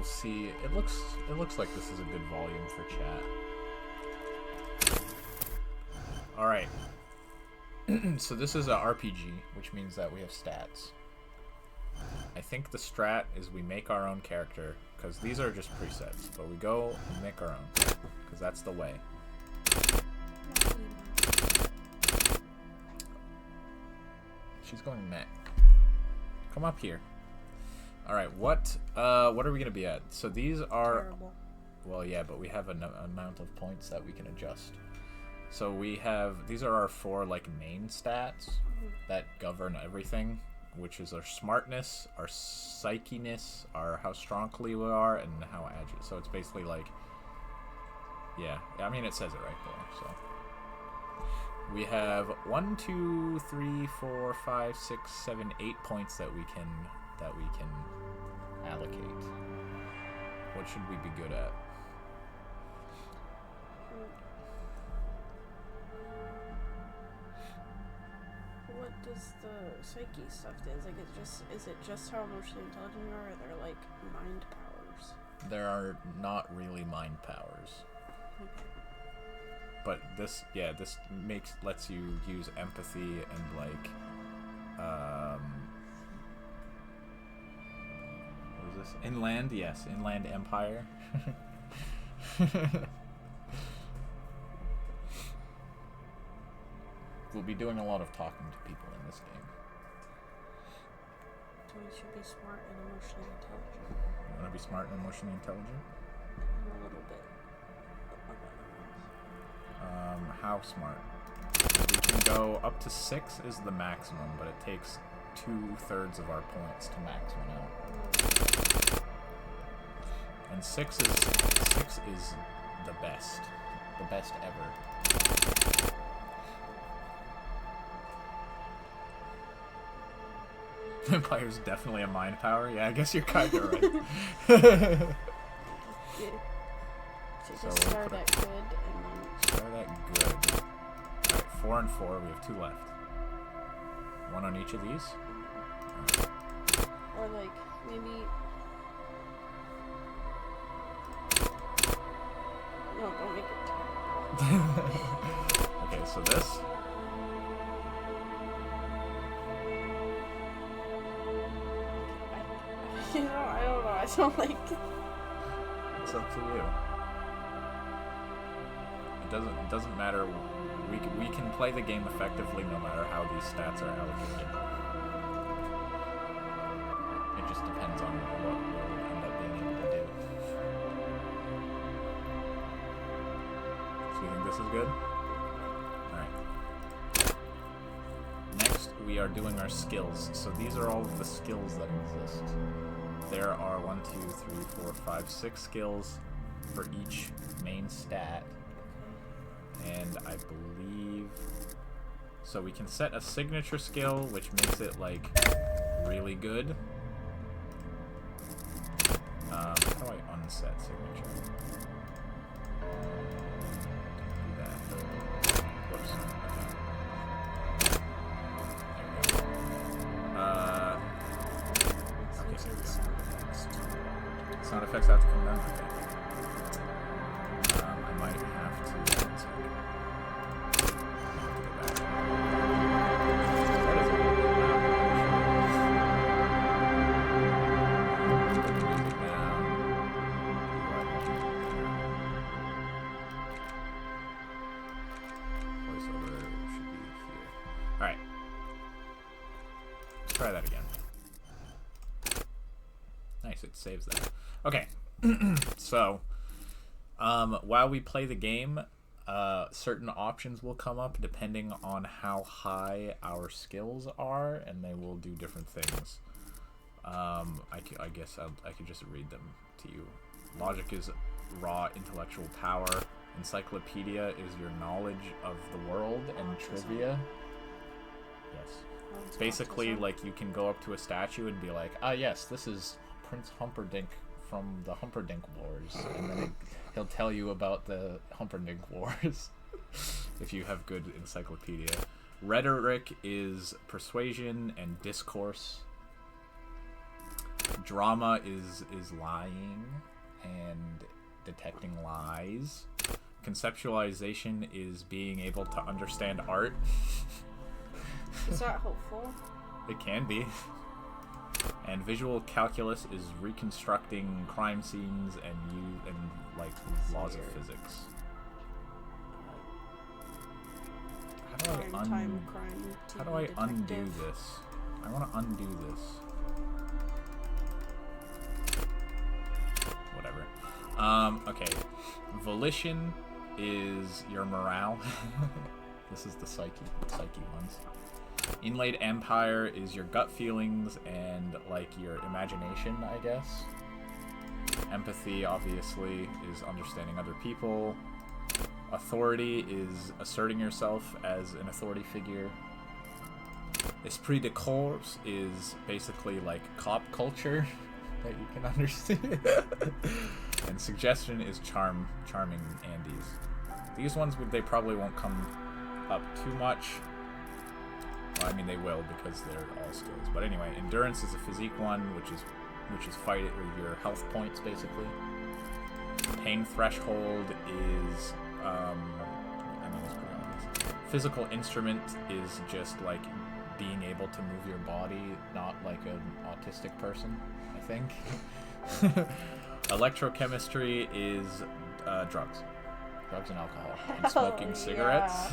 see. It looks like this is a good volume for chat. All right. So this is a RPG, which means that we have stats. I think the strat is we make our own character, because these are just presets, but we go and make our own, because that's the way. She's going meh. Come up here. All right, what are we gonna be at? So these are. Terrible. Well, yeah, but we have an amount of points that we can adjust. So we have, these are our 4 like main stats that govern everything, which is our smartness, our psychiness, our how strongly we are, and how agile. So it's basically like, yeah, I mean it says it right there. So we have 1, 2, 3, 4, 5, 6, 7, 8 points that we can allocate. What should we be good at? What does the psyche stuff do? Like, is it just how emotionally intelligent you are, or are there like mind powers? There are not really mind powers. Okay. But this lets you use empathy and like what is this? Inland, yes, Inland Empire. We'll be doing a lot of talking to people in this game. So we should be smart and emotionally intelligent. You want to be smart and emotionally intelligent? And a little bit. How smart? We can go up to 6 is the maximum, but it takes 2/3 of our points to max one out. And 6 is the best ever. Empire's definitely a mind power. Yeah, I guess you're kind of right. Yeah. So So just we'll start put at good and then. Start at good. Alright, 4 and 4. We have 2 left. 1 on each of these. Or like maybe. No, don't make it. Okay, so this. I don't know. I don't like. It's up to you. It doesn't matter. We can play the game effectively no matter how these stats are allocated. It just depends on what we'll end up being able to do. So you think this is good? Alright. Next, we are doing our skills. So these are all of the skills that exist. There are 1, 2, 3, 4, 5, 6 skills for each main stat. And I believe... So we can set a signature skill, which makes it, like, really good. How do I unset signature? Do that. Whoops. Okay. There we go. Okay, here we go. Sound effects have to come down. Okay. I might have to... One second. Try that again. Nice, it saves that. Okay, so while we play the game, certain options will come up depending on how high our skills are, and they will do different things. I guess I could just read them to you. Logic is raw intellectual power. Encyclopedia is your knowledge of the world and trivia. Yes. Basically, like, you can go up to a statue and be like, ah, yes, this is Prince Humperdinck from the Humperdinck Wars, and then he'll tell you about the Humperdinck Wars if you have good encyclopedia. Rhetoric is persuasion and discourse. Drama is lying and detecting lies. Conceptualization is being able to understand art. Is that hopeful? It can be. And visual calculus is reconstructing crime scenes and like laws of physics. How do I undo this? I want to undo this. Whatever. Okay. Volition is your morale. This is the psyche ones. Inlaid empire is your gut feelings and like your imagination, I guess. Empathy, obviously, is understanding other people. Authority is asserting yourself as an authority figure. Esprit de corps is basically like cop culture that you can understand. And suggestion is charming Andes. These ones they probably won't come up too much. Well, I mean they will because they're all skills. But anyway, endurance is a physique one, which is fight it with your health points basically. Pain threshold is I mean it's pretty obvious. Physical instrument is just like being able to move your body, not like an autistic person, I think. Electrochemistry is drugs and alcohol, and smoking cigarettes.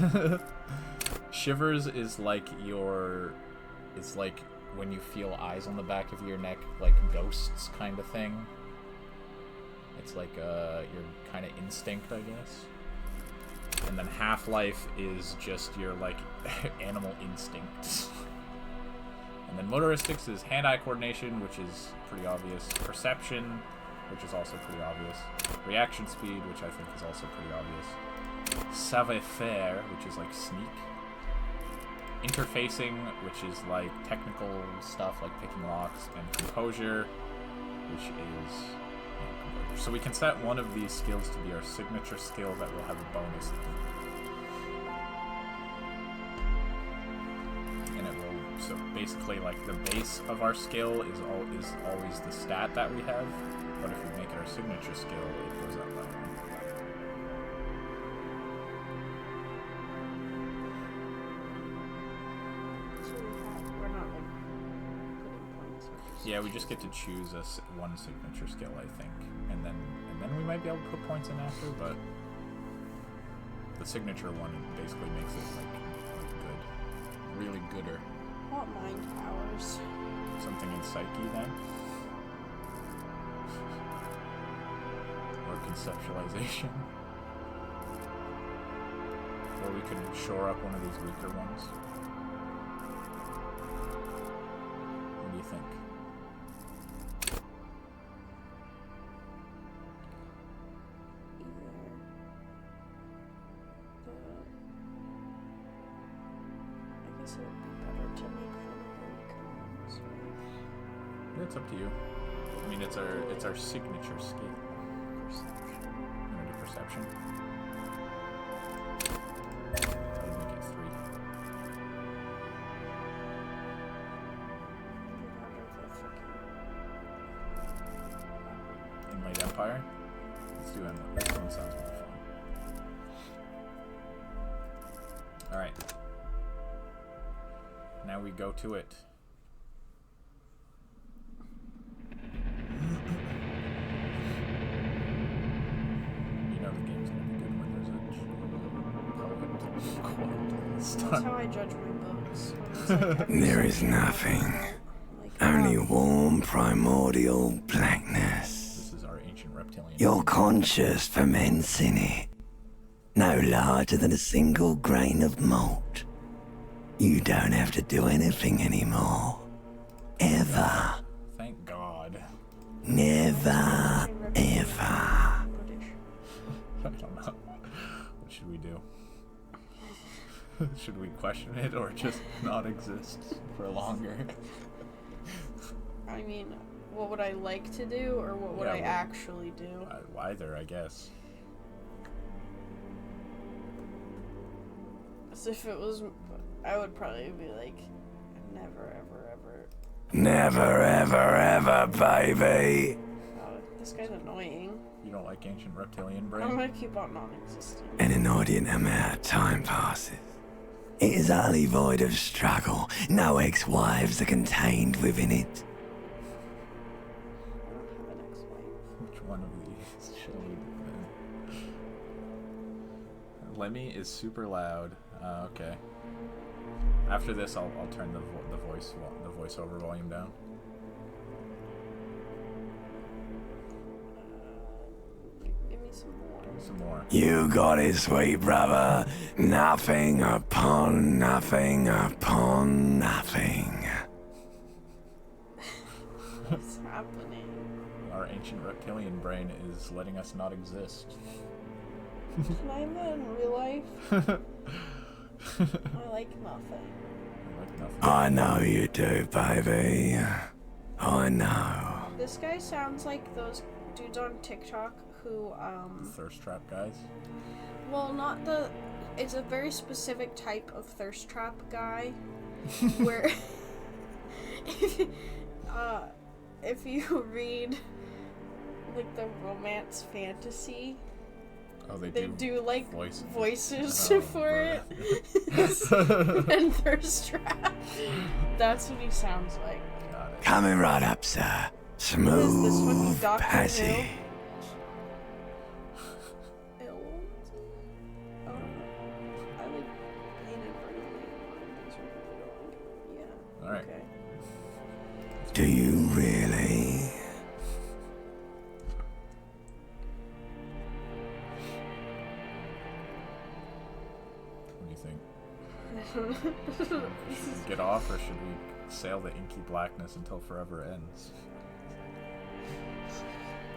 Shivers is like it's like when you feel eyes on the back of your neck, like ghosts kind of thing. It's like your kind of instinct, I guess. And then half-life is just your like animal instincts. And then motoristics is hand-eye coordination, which is pretty obvious. Perception, which is also pretty obvious. Reaction speed, which I think is also pretty obvious. Savoir-faire, which is like sneak. Interfacing, which is like technical stuff like picking locks. And composure, which is composure. So we can set one of these skills to be our signature skill that will have a bonus. And it will, so basically like the base of our skill is always the stat that we have. But if we make it our signature skill, it goes up by one. So we're not like putting points. Yeah, we just get to choose one signature skill, I think, and then we might be able to put points in after. But the signature one basically makes it like good, really gooder. I want mind powers. Something in psyche then. Or conceptualization. Or we could shore up one of these weaker ones. What do you think? I guess it would be better to make fun of the weaker ones, right? Yeah, it's up to you. I mean, it's our signature skill. Perception. You want to do perception? That'll make it 3. Inlaid Empire? Let's do Inlaid. This one sounds more fun. Alright. Now we go to it. That's how I judge my books. There is nothing. Only warm primordial blackness. This is our ancient reptilian. You're conscious ferments in it. No larger than a single grain of malt. You don't have to do anything anymore. Ever. Thank God. Never, ever. I don't know. What should we do? Should we question it or just not exist for longer? I mean, what would I like to do, or what would I actually do? Either, I guess. As if it was, I would probably be like, never, ever, ever Never, ever, ever, baby. This guy's annoying. You don't like ancient reptilian brain? I'm gonna keep on non-existent. An inordinate amount of time passes. It is utterly void of struggle. No ex-wives are contained within it. I don't have an ex-wife. Which one of these shall we defend? Lemmy is super loud. Okay. After this, I'll turn the voiceover volume down. Give me some more. Some more. You got it, sweet brother. Nothing upon nothing upon nothing. What's happening? Our ancient reptilian brain is letting us not exist. Can I have that in real life? I like nothing. I know you do, baby. I know. This guy sounds like those dudes on TikTok who, Thirst trap guys? well, not the... It's a very specific type of thirst trap guy, where... if you read, like, the romance fantasy... Oh, they do like voices Oh, for it. And thirst trap. That's what he sounds like. Got it. Coming right up, sir. Is this one Smooth Doctor passage. Who? Oh, I like painted vertically. These are really going. Yeah. Alright. Okay. Do you really? What do you think? Should we get off, or should we sail the inky blackness until forever ends?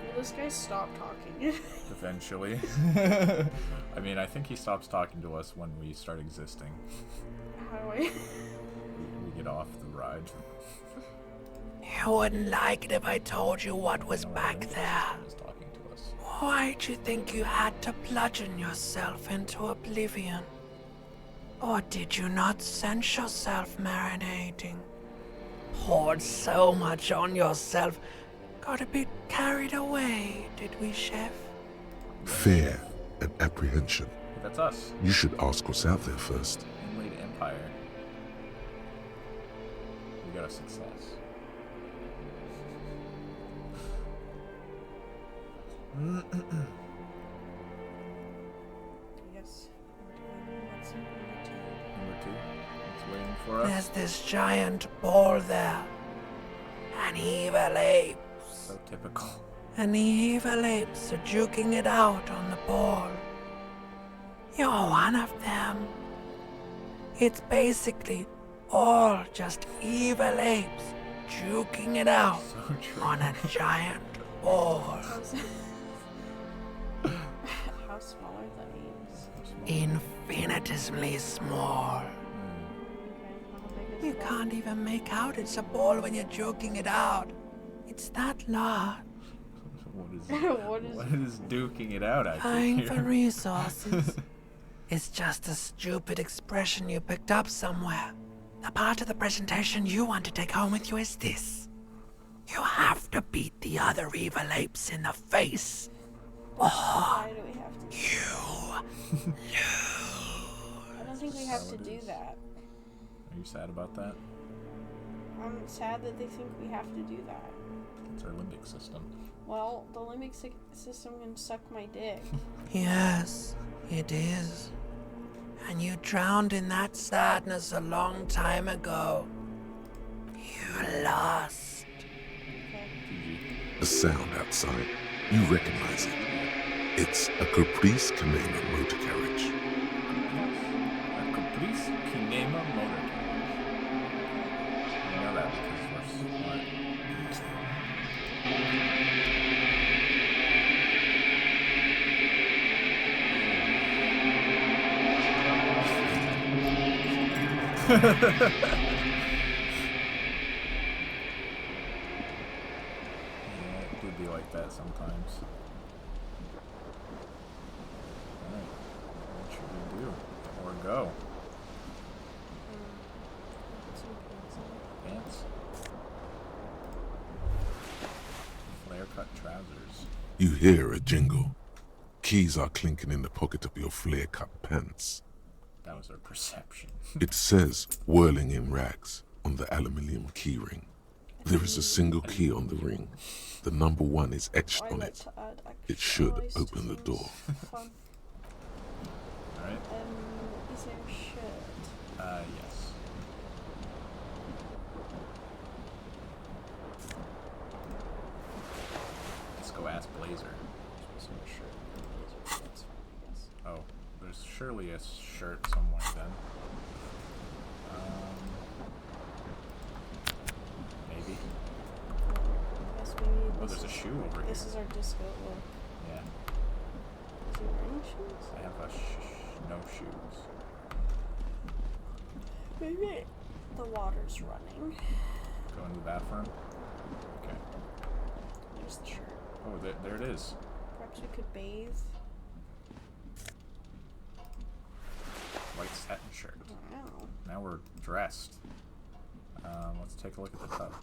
Will this guy stop talking? Eventually. I mean, I think he stops talking to us when we start existing. How do I... We get off the ride. You wouldn't like it if I told you what was back there. He's talking to us. Why'd you think you had to bludgeon yourself into oblivion? Or did you not sense yourself marinating? Poured so much on yourself, got a bit carried away, did we, Chef? Fear and apprehension. That's us. You should ask what's out there first. Inlaid Empire. We got a success. Yes. That's number two. Number 2. It's waiting for us. There's this giant ball there. An evil ape. So typical. And the evil apes are juking it out on the ball. You're one of them. It's basically all just evil apes juking it out So true. on a giant ball. How small are the apes? Infinitesimally small. Okay. How big is You one? can't even make out it's a ball when you're joking it out. It's that large. What is duking it out at? Vying for resources. It's just a stupid expression you picked up somewhere. The part of the presentation you want to take home with you is this. You have to beat the other evil apes in the face. Why do we have to do You I don't think we have to do that. Are you sad about that? I'm sad that they think we have to do that. It's our limbic system. Well, the limbic system can suck my dick. Yes, it is. And you drowned in that sadness a long time ago. You lost. Okay. A sound outside. You recognize it. It's a Caprice Canema motor carriage. A Caprice Kinema motor carriage. We know that because we're smart. Yeah, it do be like that sometimes. Alright, what should we do? Or go? Put some pants on. Pants? cut trousers. You hear a jingle. Keys are clinking in the pocket of your flare-cut pants. That was our perception. It says, whirling in rags, on the aluminium keyring. There is a single key on the ring. The number 1 is etched on it. It should open the door. Fun. Alright. Is there a shirt? Yes. Let's go ask Blazer. Is there a shirt? That's fine, I guess. Oh, there's surely a shirt somewhere then. Maybe. I guess maybe Oh, there's a shoe over here. This is our disco look. Yeah. Is he wearing shoes? I have no shoes. Maybe the water's running. Go into the bathroom. Okay. There's the shirt. Oh, there it is. Perhaps we could bathe. White satin shirt. Wow. Now we're dressed. Let's take a look at the tub.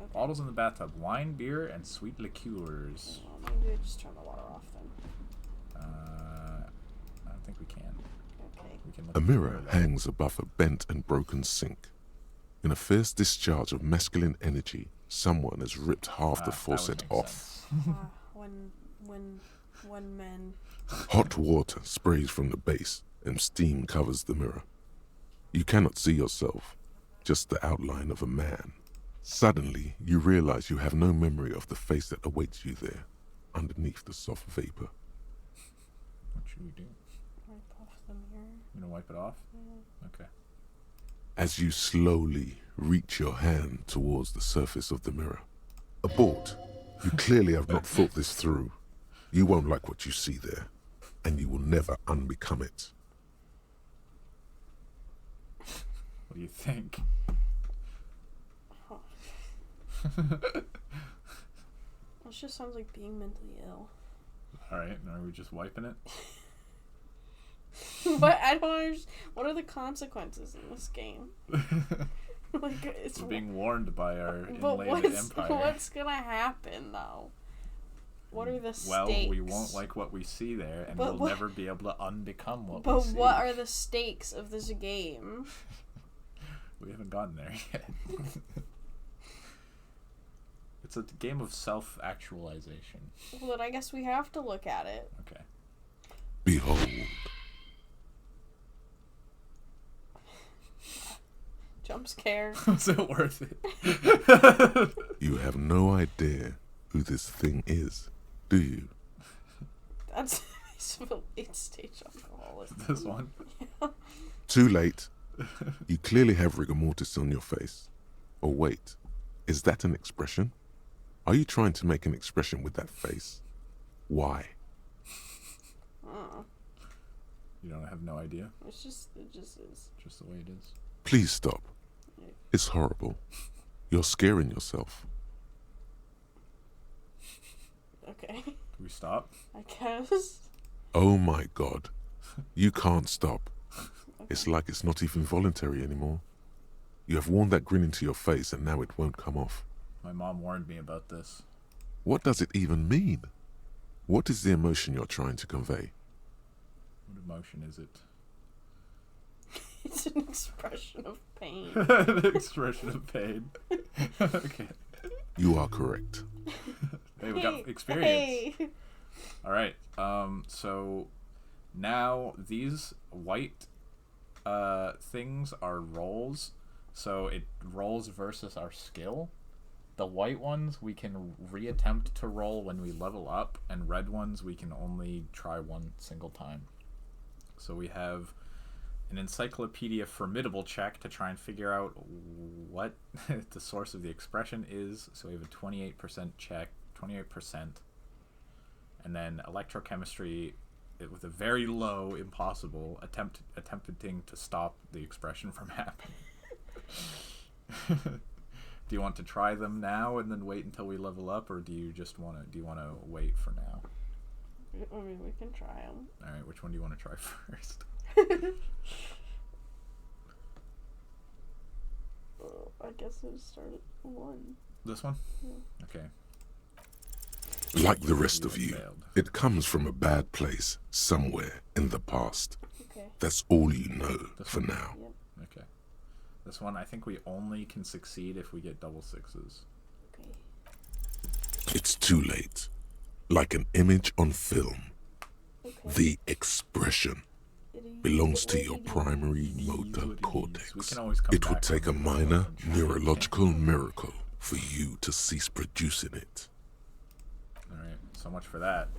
Okay. Bottles in the bathtub. Wine, beer, and sweet liqueurs. Well, maybe I just turn the water off then. I don't think we can. Okay. We can look A at the mirror though. hangs above a bent and broken sink. In a fierce discharge of masculine energy, someone has ripped half the That would faucet make off. sense. When men. Hot water sprays from the base, and steam covers the mirror. You cannot see yourself, just the outline of a man. Suddenly, you realize you have no memory of the face that awaits you there, underneath the soft vapor. What should we do? Wipe off the mirror. You gonna wipe it off? Yeah. Okay. As you slowly reach your hand towards the surface of the mirror. Abort. You clearly have not thought this through. You won't like what you see there, and you will never unbecome it. What do you think? This just sounds like being mentally ill. Alright, are we just wiping it? But I don't understand. What are the consequences in this game? Like, it's We're being warned by our but enlightened empire. what's gonna happen though? What are the Well, stakes? we won't like what we see there, and But we'll what- never be able to unbecome what we But see. what are the stakes of this game? We haven't gotten there yet. It's a game of self-actualization. Well, then I guess we have to look at it. Okay. Behold. Jump scare. Was it worth it? You have no idea who this thing is, do you? That's late stage alcoholism. This one. Too late. You clearly have rigor mortis on your face. Or wait, is that an expression? Are you trying to make an expression with that face? Why? Oh, You don't have no idea? it just is. Just the way it is. Please stop. It's horrible. You're scaring yourself. Okay, Do we stop? I guess. Oh my god. You can't stop. It's like it's not even voluntary anymore. You have worn that grin into your face and now it won't come off. My mom warned me about this. What does it even mean? What is the emotion you're trying to convey? What emotion is it? It's an expression of pain. The expression of pain. Okay. You are correct. Hey, we got experience. Hey. Alright, so now these white things are rolls. So it rolls versus our skill. The white ones we can reattempt to roll when we level up, and red ones we can only try one single time. So we have an encyclopedia formidable check to try and figure out what the source of the expression is. So we have a 28% check, 28%. And then electrochemistry with a very low impossible attempting to stop the expression from happening. Do you want to try them now and then wait until we level up, or do you want to wait for now? I mean, we can try them. All right, which one do you want to try first? I guess we'll start at 1. This one? Yeah. Okay. Like the rest of had you, failed. it comes from a bad place somewhere in the past. Okay. That's all you know This for one? now. Yep. Okay. This one, I think we only can succeed if we get double sixes. Okay. It's too late. Like an image on film, Okay. the expression belongs to your primary motor We cortex. can always come It would back take a when we minor and try neurological miracle for you to cease producing it. Alright, so much for that.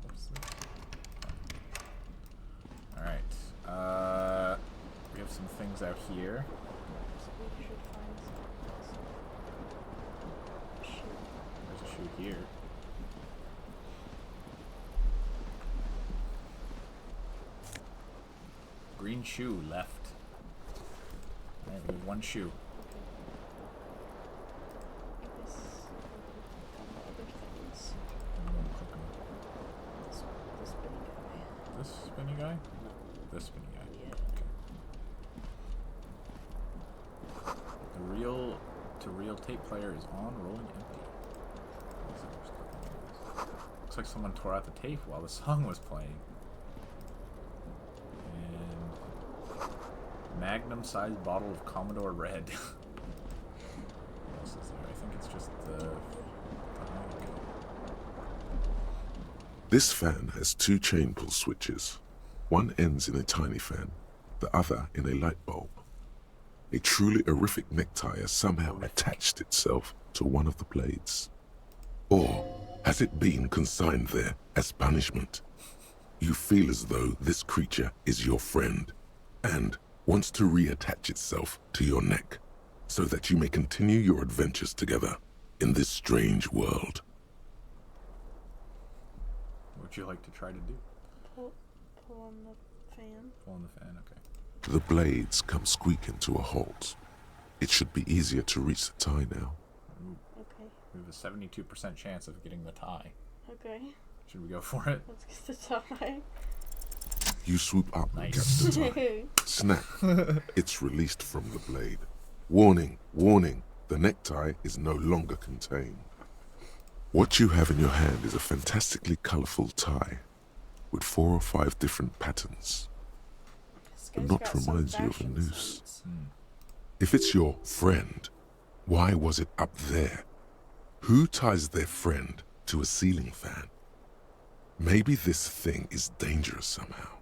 What's this? Alright, we have some things out here. So we should find some. Shoot. There's a shoe here. Green shoe left. Alright, we have one shoe. This. Couple other things. I'm gonna click on This spinny guy. this spinny guy? This spinny guy. Yeah. The reel tape player is on, rolling empty. Looks like someone tore out the tape while the song was playing. And magnum-sized bottle of Commodore Red. What else is there? I think it's just the. This fan has two chain pull switches. One ends in a tiny fan, the other in a light bulb. A truly horrific necktie has somehow attached itself to one of the blades. Or has it been consigned there as punishment? You feel as though this creature is your friend and wants to reattach itself to your neck so that you may continue your adventures together in this strange world. What would you like to try to do? Pull on the fan. Pull on the fan, okay. The blades come squeaking to a halt. It should be easier to reach the tie now. Okay. We have a 72% chance of getting the tie. Okay. Should we go for it? Let's get the tie. You swoop up and catch Nice. the tie. Snap. It's released from the blade. Warning, warning. The necktie is no longer contained. What you have in your hand is a fantastically colorful tie with 4 or 5 different patterns. This The guy's knot got some reminds you of a fashion noose. sense. If it's your friend, why was it up there? Who ties their friend to a ceiling fan? Maybe this thing is dangerous somehow.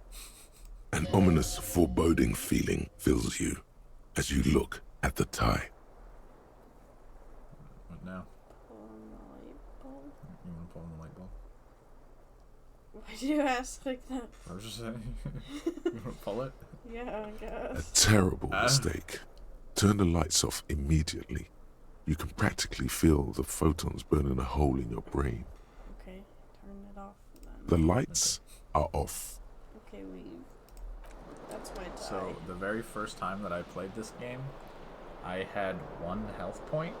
An ominous, foreboding feeling fills you as you look at the tie. What now? Pull on the light bulb. You want to pull on the light bulb? Why do you ask like that? I was just saying. You want to pull it? Yeah, I A guess. terrible mistake. Turn the lights off immediately. You can practically feel the photons burning a hole in your brain. Okay, turn it off then. The lights are off. Okay, leave. That's my tie. So, the very first time that I played this game, I had 1 health point,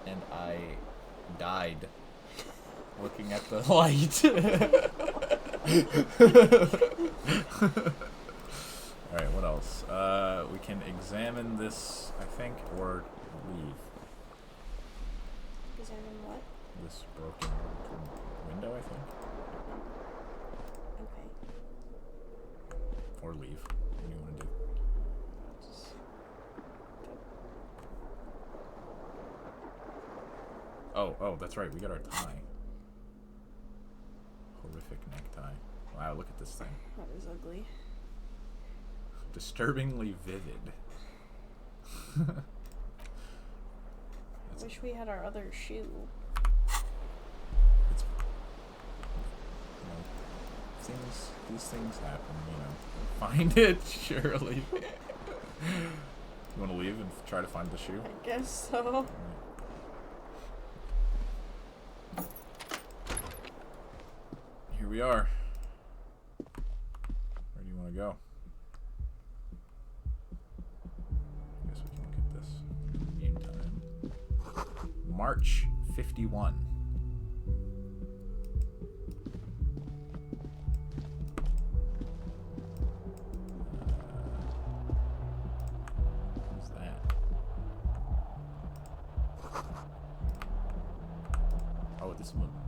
and I died looking at the light. Alright, what else? We can examine this, I think, or leave. Examine what? This broken window, I think. Okay. Or leave. What do you want to do? Just Oh, that's right. We got our tie. Horrific necktie. Wow, look at this thing. that is ugly. Disturbingly vivid. Wish we had our other shoe. It's, these things happen, Find it, surely. You want to leave and try to find the shoe? I guess so. Here we are. Where do you want to go? I guess we can look at this in the meantime. March 51. What's that?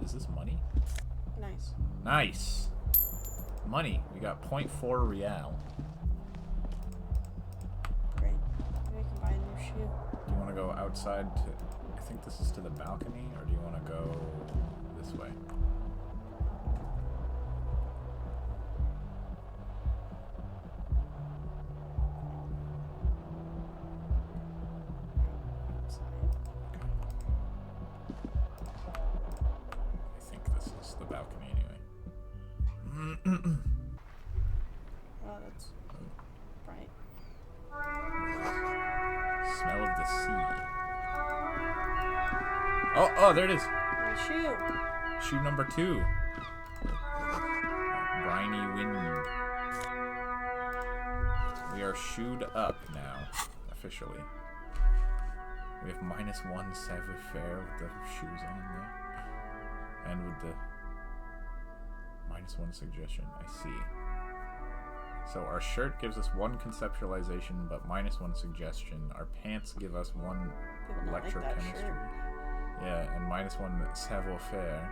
Is this money? Nice. Nice. Money. We got 0.4 real. Great. Maybe we can buy a new shoe. Do you want to go outside to... I think this is to the balcony, or do you want to go this way? Outside. I think this is the balcony anyway. Oh, that's bright. Smell of the sea. Oh, there it is. My shoe. Shoe number 2. Briny wind. We are shoed up now, officially. We have -1 savoir-faire with the shoes on there. And with the -1 suggestion. I see. So our shirt gives us 1 conceptualization, but -1 suggestion. Our pants give us 1 People don't like that electrochemistry. shirt. Yeah, and -1 savoir-faire.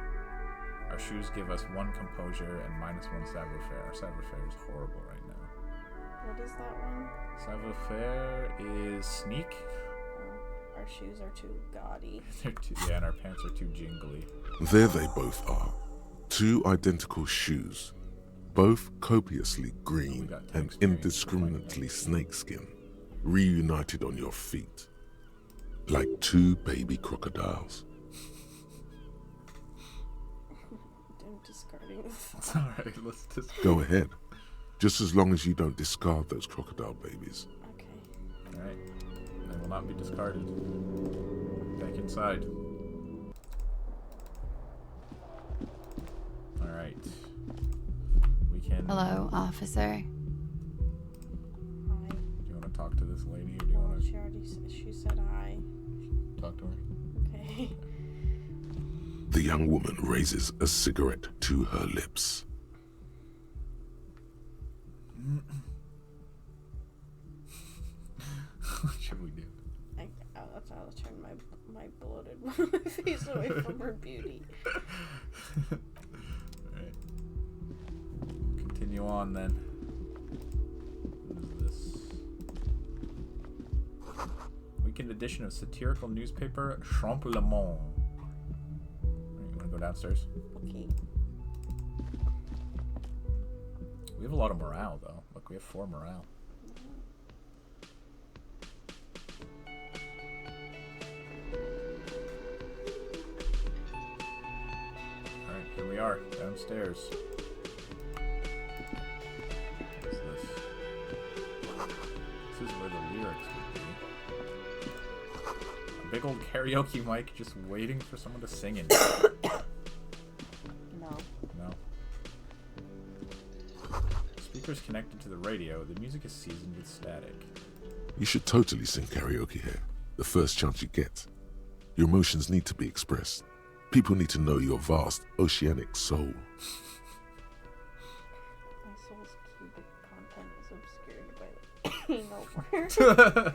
Our shoes give us 1 composure and -1 savoir-faire. Our savoir-faire is horrible right now. What is that one? Savoir-faire is sneak. Oh, our shoes are too gaudy. They're too, yeah, and our pants are too jingly. There they both are. 2 identical shoes, both copiously green got text and screens to find indiscriminately snakeskin, reunited on your feet, like 2 baby crocodiles. I'm discarding this. It's alright, let's just... Go ahead, just as long as you don't discard those crocodile babies. Okay. Alright. They will not be discarded. Back inside. Alright. We can... Hello, officer. Hi. Do you want to talk to this lady, or do you Well, want to she already she said hi. talk to her? Okay. The young woman raises a cigarette to her lips. What should we do? I'll turn my bloated face away from her beauty. Alright. Continue on then. What is this? Weekend edition of satirical newspaper Champlemont. Alright, you want to go downstairs? Okay. We have a lot of morale though. Look, we have 4 morale. Alright, here we are, downstairs. What is this? This is where the lyrics would be. A big old karaoke mic just waiting for someone to sing in. No. No. Speakers connected to the radio. The music is seasoned with static. You should totally sing karaoke here, the first chance you get. Your emotions need to be expressed. People need to know your vast oceanic soul. My soul's cubic content is obscured by the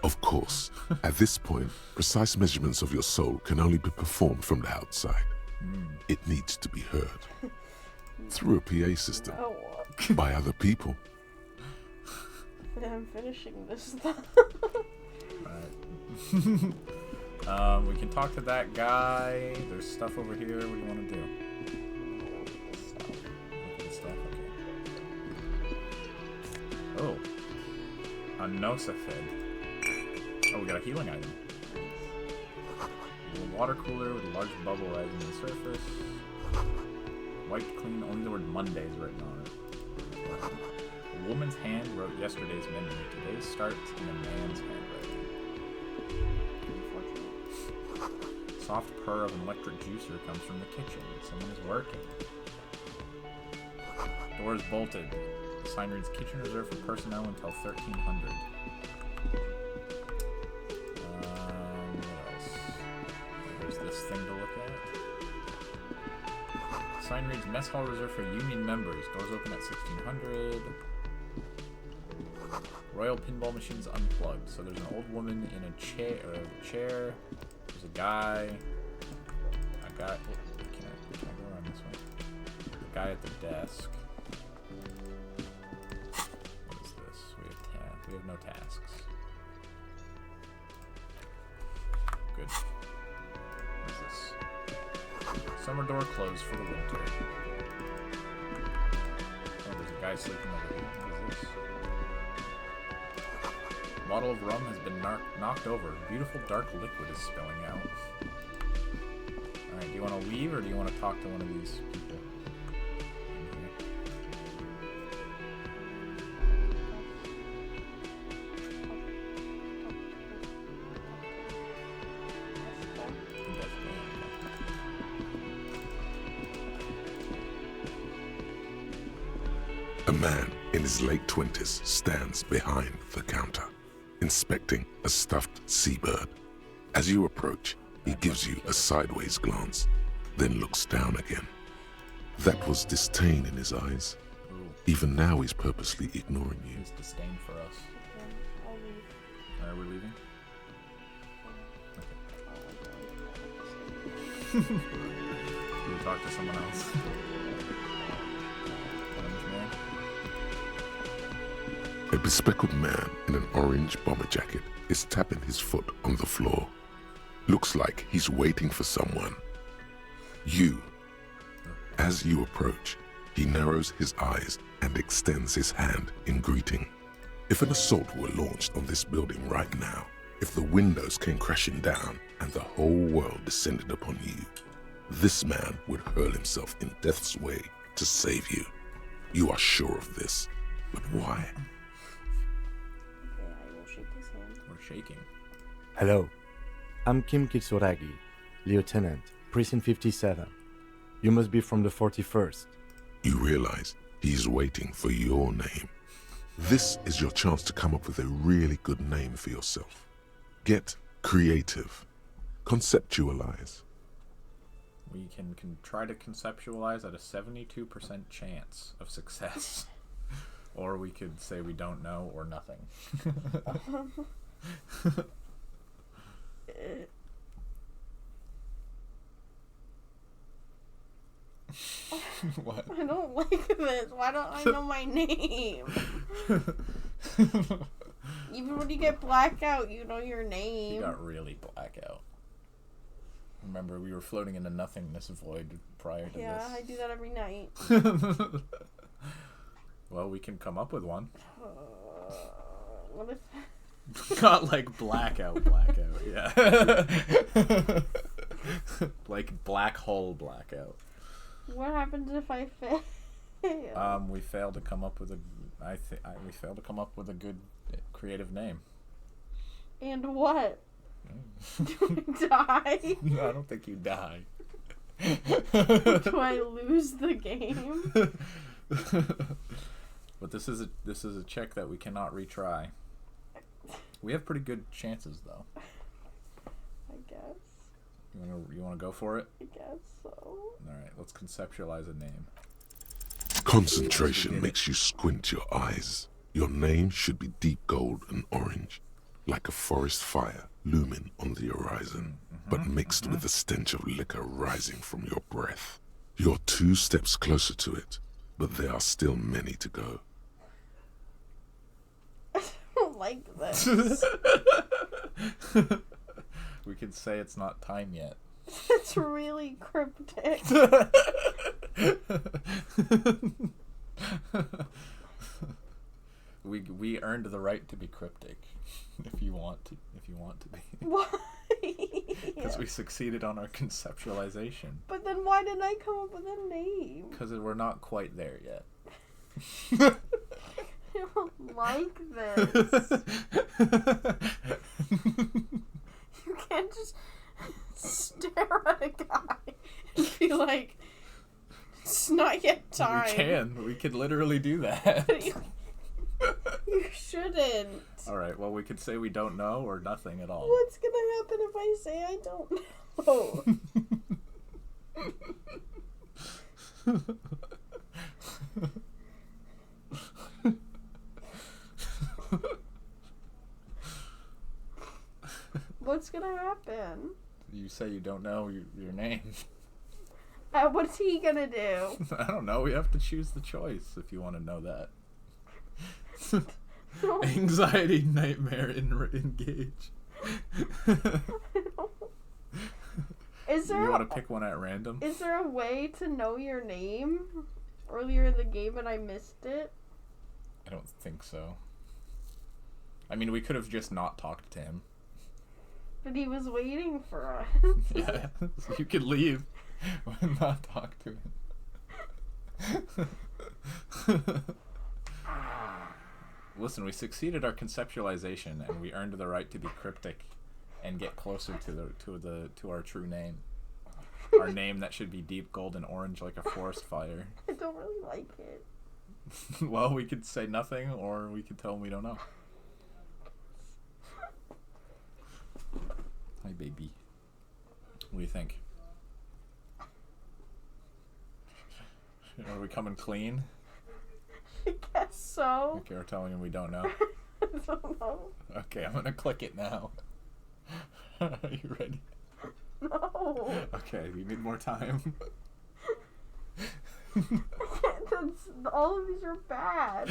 Of course, at this point, precise measurements of your soul can only be performed from the outside. It needs to be heard. Through a PA system, Oh, by other people. I'm finishing this though. Alright. We can talk to that guy. There's stuff over here. What do you want to do? This stuff. Look at the stuff. Okay. Oh. A Nosafed. Oh, we got a healing item. A water cooler with a large bubble rising to the surface. Wiped clean, only the word Monday is written on it. A woman's hand wrote yesterday's menu. Today's starts in a man's handwriting. Unfortunate. Soft purr of an electric juicer comes from the kitchen. Someone is working. Door is bolted. The sign reads kitchen reserved for personnel until 1300. What else? There's this thing to look at. The sign reads mess hall reserved for union members. Doors open at 1600. Royal pinball machines unplugged. So there's an old woman in a chair. There's a guy. A guy. Can I go around this way? The guy at the desk. What is this? We have no tasks. Good. What is this? Summer door closed for the winter. Oh, there's a guy sleeping over here. What is this? Bottle of rum has been knocked over. Beautiful dark liquid is spilling out. Alright, do you want to leave or do you want to talk to one of these people? A man in his late 20s stands behind the counter, inspecting a stuffed seabird. As you approach, he gives you a sideways glance, then looks down again. That was disdain in his eyes. Even now he's purposely ignoring you. His disdain for us. Okay, I'll leave. Alright, we're leaving? Okay. Do we talk to someone else? A bespectacled man in an orange bomber jacket is tapping his foot on the floor. Looks like he's waiting for someone. You. As you approach, he narrows his eyes and extends his hand in greeting. If an assault were launched on this building right now, if the windows came crashing down and the whole world descended upon you, this man would hurl himself in death's way to save you. You are sure of this, but why? Okay, I will shake his hand. We're shaking. Hello, I'm Kim Kitsuragi, Lieutenant, Precinct 57. You must be from the 41st. You realize he's waiting for your name. This is your chance to come up with a really good name for yourself. Get creative. Conceptualize. We can try to conceptualize at a 72% chance of success. Or we could say we don't know or nothing. What? I don't like this. Why don't I know my name? Even when you get blackout, you know your You name. got really blackout. Remember, we were floating into nothingness void prior to Yeah, this. I do that every night. Well, we can come up with one. What if... Not like blackout, yeah. Like black hole blackout. What happens if I fail? We failed to come up with we failed to come up with a good creative name. And what? Do I die? No, I don't think you die. Do I lose the game? But this is a check that we cannot retry. We have pretty good chances though. I guess. You wanna go for it? I guess so. Alright, let's conceptualize a name. Concentration makes you squint your eyes. Your name should be deep gold and orange, like a forest fire looming on the horizon, but mixed with the stench of liquor rising from your breath. You're 2 steps closer to it, but there are still many to go. I don't like this. We could say it's not time yet. It's really cryptic. We earned the right to be cryptic, if you want to be, Why? because we succeeded on our conceptualization. But then why didn't I come up with a name? Because we're not quite there yet. I don't like this. You can't just stare at a guy and be like, it's not yet time. We can. We could literally do that. You shouldn't. Alright, well, we could say we don't know or nothing at all. What's gonna happen if I say I don't know? What's gonna happen? You say you don't know your name. What's he gonna do? I don't know. We have to choose the choice if you want to know that. Anxiety, nightmare, engage. Is there? You want to pick one at random? Is there a way to know your name earlier in the game and I missed it? I don't think so. I mean, we could have just not talked to him. But he was waiting for us. Yeah, so you could leave and not talk to him. Listen, we succeeded our conceptualization, and we earned the right to be cryptic and get closer to our true name. Our name that should be deep golden orange like a forest fire. I don't really like it. Well, we could say nothing, or we could tell them we don't know. Hi, baby. What do you think? Are we coming clean? I guess so. Okay, we're telling him we don't know. I don't know. Okay, I'm gonna click it now. Are you ready? No. Okay, you need more time. All of these are bad.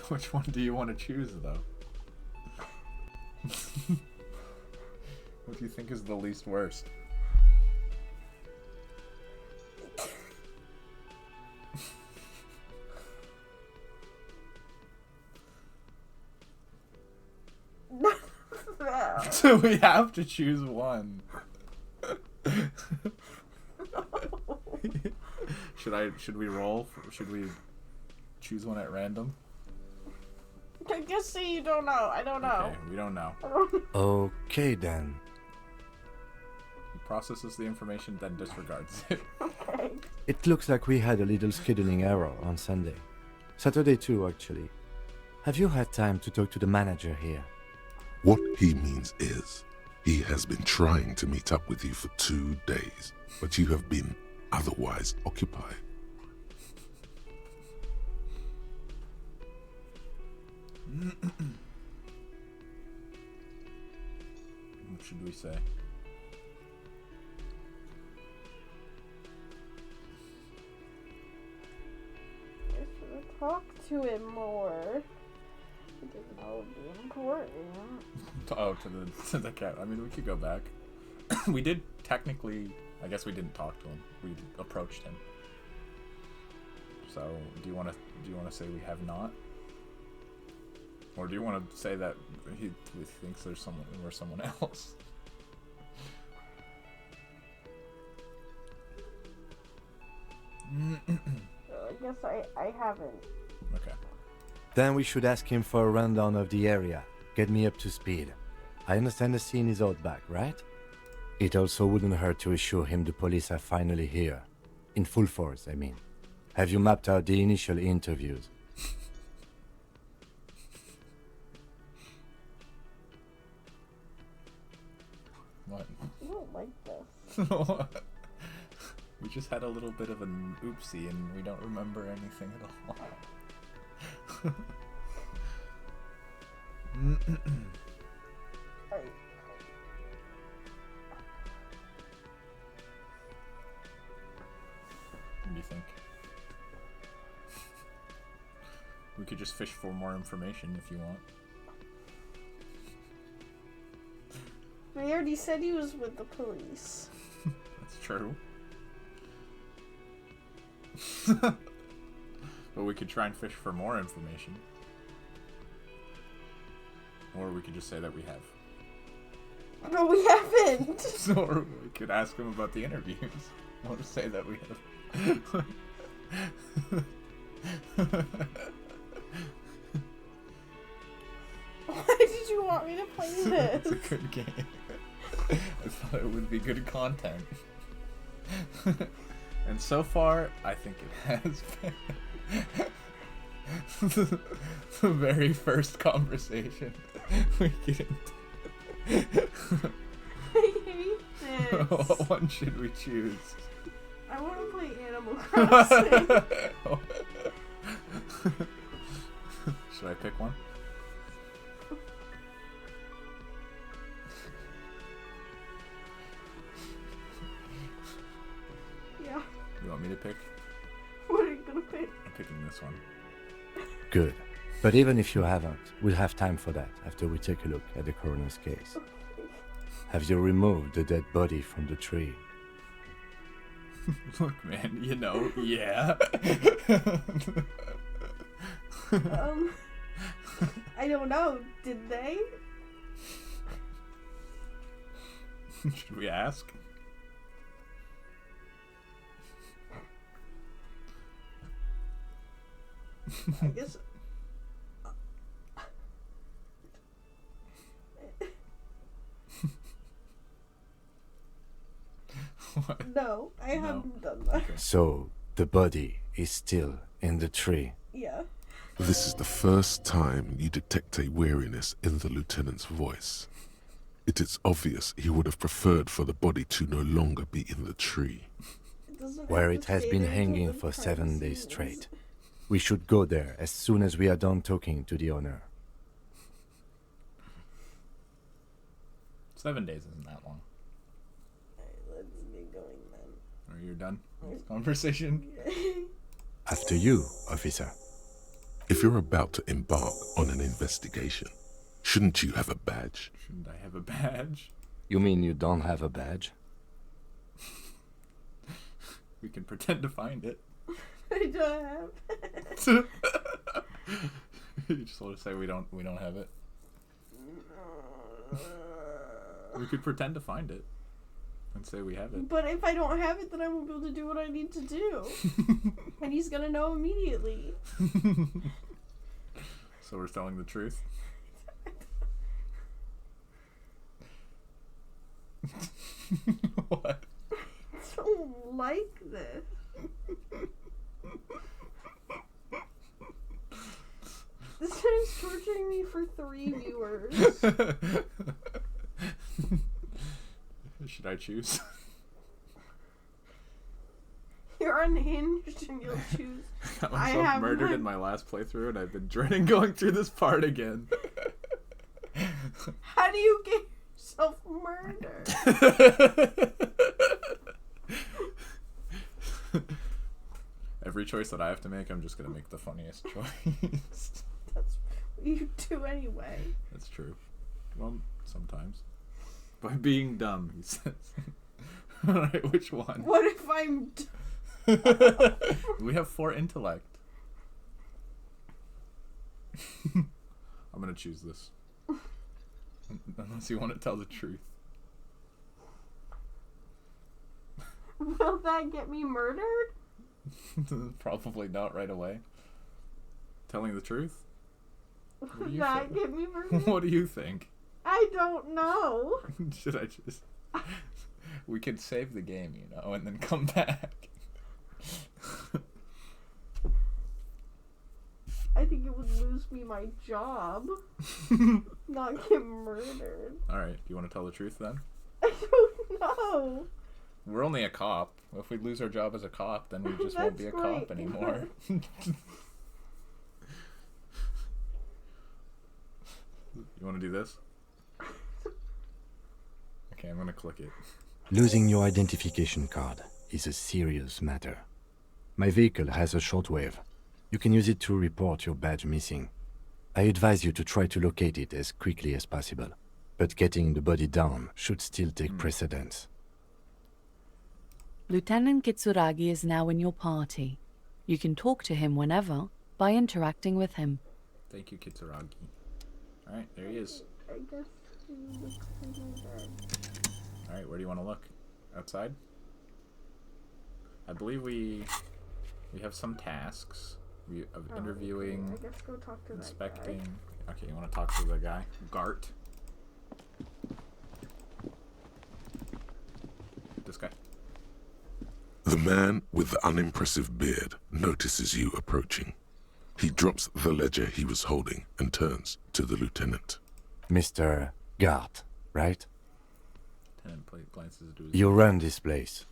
Which one do you want to choose, though? What do you think is the least worst? So we have to choose one. Should we roll? Should we choose one at random? I just say you don't know. I don't know. Okay, we don't know. Okay then. He processes the information, then disregards it. Okay. It looks like we had a little scheduling error on Sunday. Saturday too, actually. Have you had time to talk to the manager here? What he means is, he has been trying to meet up with you for 2 days, but you have been otherwise occupied. What should we say? I should have talked to him more. I didn't know it would be important. Oh, to the cat. I mean, we could go back. We did technically. I guess we didn't talk to him. We approached him. So, do you want to say we have not, or do you want to say that he thinks we're someone else? So I guess I haven't. Okay. Then we should ask him for a rundown of the area. Get me up to speed. I understand the scene is out back, right? It also wouldn't hurt to assure him the police are finally here. In full force, I mean. Have you mapped out the initial interviews? What? You don't like this. We just had a little bit of an oopsie, and we don't remember anything at all. What do you think? We could just fish for more information if you want. He already said he was with the police. That's true. But we could try and fish for more information. Or we could just say that we have. No, we haven't. Or we could ask him about the interviews. Or say that we have. Why did you want me to play this? It's a good game. I thought it would be good content. And so far, I think it has been. The very first conversation we get into. I hate this. What one should we choose? I want to play Animal Crossing. Should I pick one? me to pick? What are you gonna pick? I'm picking this one. Good. But even if you haven't, we'll have time for that after we take a look at the coroner's case. Have you removed the dead body from the tree? Look, man, you know, yeah. I don't know. Did they? Should we ask? I guess. What? No, I haven't done that. So, the body is still in the tree. Yeah. This is the first time you detect a weariness in the lieutenant's voice. It is obvious he would have preferred for the body to no longer be in the tree. It doesn't Where have it to has stay been there till hanging the for crime 7 days scenes. straight. We should go there as soon as we are done talking to the owner. 7 days isn't that long. Alright, let's get going then. Are you done with this conversation? After you, officer. If you're about to embark on an investigation, shouldn't you have a badge? Shouldn't I have a badge? You mean you don't have a badge? We can pretend to find it. I don't have. You just want to say we don't have it. We could pretend to find it and say we have it. But if I don't have it, then I won't be able to do what I need to do. And he's gonna know immediately. So we're telling the truth. What? I don't like this. This guy's torturing me for 3 viewers. Should I choose? You're unhinged and you'll choose. I got I myself have murdered my- in my last playthrough and I've been dreading going through this part again. How do you get yourself murdered? Every choice that I have to make, I'm just gonna make the funniest choice. That's what you do anyway. That's true. Well, sometimes. By being dumb, he says. Alright, which one? What if I'm... We have 4 intellect. I'm gonna choose this. Unless you want to tell the truth. Will that get me murdered? Probably not right away. Telling the truth? What do Will you that think? get me murdered? What do you think? I don't know. Should I just... We could save the game, you know, and then come back. I think it would lose me my job. Not get murdered. Alright, do you want to tell the truth then? I don't know. We're only a cop. If we lose our job as a cop, then we just won't be a That's cop great. anymore. You want to do this? Okay, I'm gonna click it. Losing your identification card is a serious matter. My vehicle has a shortwave. You can use it to report your badge missing. I advise you to try to locate it as quickly as possible, but getting the body down should still take precedence. Lieutenant Kitsuragi is now in your party. You can talk to him whenever by interacting with him. Thank you, Kitsuragi. Alright, there he is. I guess he looks pretty dead. Alright, where do you want to look? Outside? I believe we have some tasks. We of interviewing, I guess go talk to inspecting. Okay, you want to talk to the guy? Gart. This guy. The man with the unimpressive beard notices you approaching. He drops the ledger he was holding and turns to the lieutenant. Mr. Gart, right? Tenant plate glances to his... You run this place.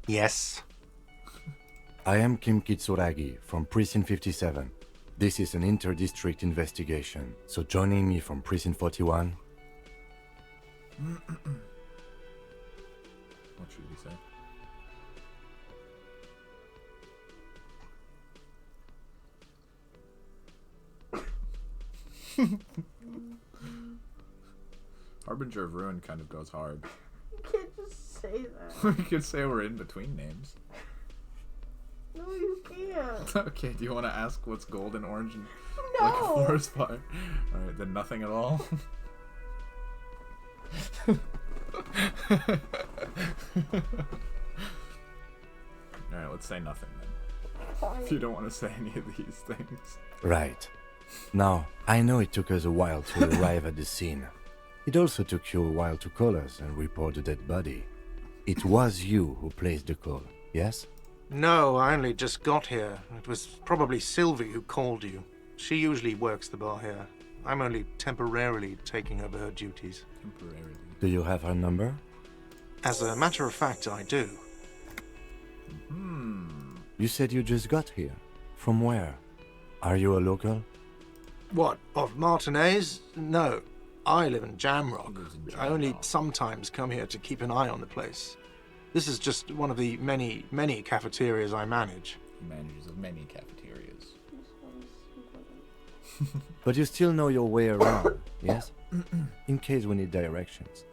Yes. I am Kim Kitsuragi from Precinct 57. This is an inter-district investigation, so joining me from Precinct 41... What should we say? Harbinger of Ruin kind of goes hard. You can't just say that. We could say we're in between names. No, you can't. Okay, do you want to ask what's gold and orange and No. like a forest fire? Alright, then nothing at all. Alright, let's say nothing then. If you don't want to say any of these things. Right. Now, I know it took us a while to arrive at the scene. It also took you a while to call us and report the dead body. It was you who placed the call, yes? No, I only just got here. It was probably Sylvie who called you. She usually works the bar here. I'm only temporarily taking over her duties. Temporarily. Do you have her number? As a matter of fact, I do. You said you just got here. From where? Are you a local? What, of Martinez? No. I live in Jamrock. He lives in I only Jamrock. sometimes come here to keep an eye on the place. This is just one of the many, many cafeterias I manage. He manages of many cafeterias. But you still know your way around, yes? In case we need directions.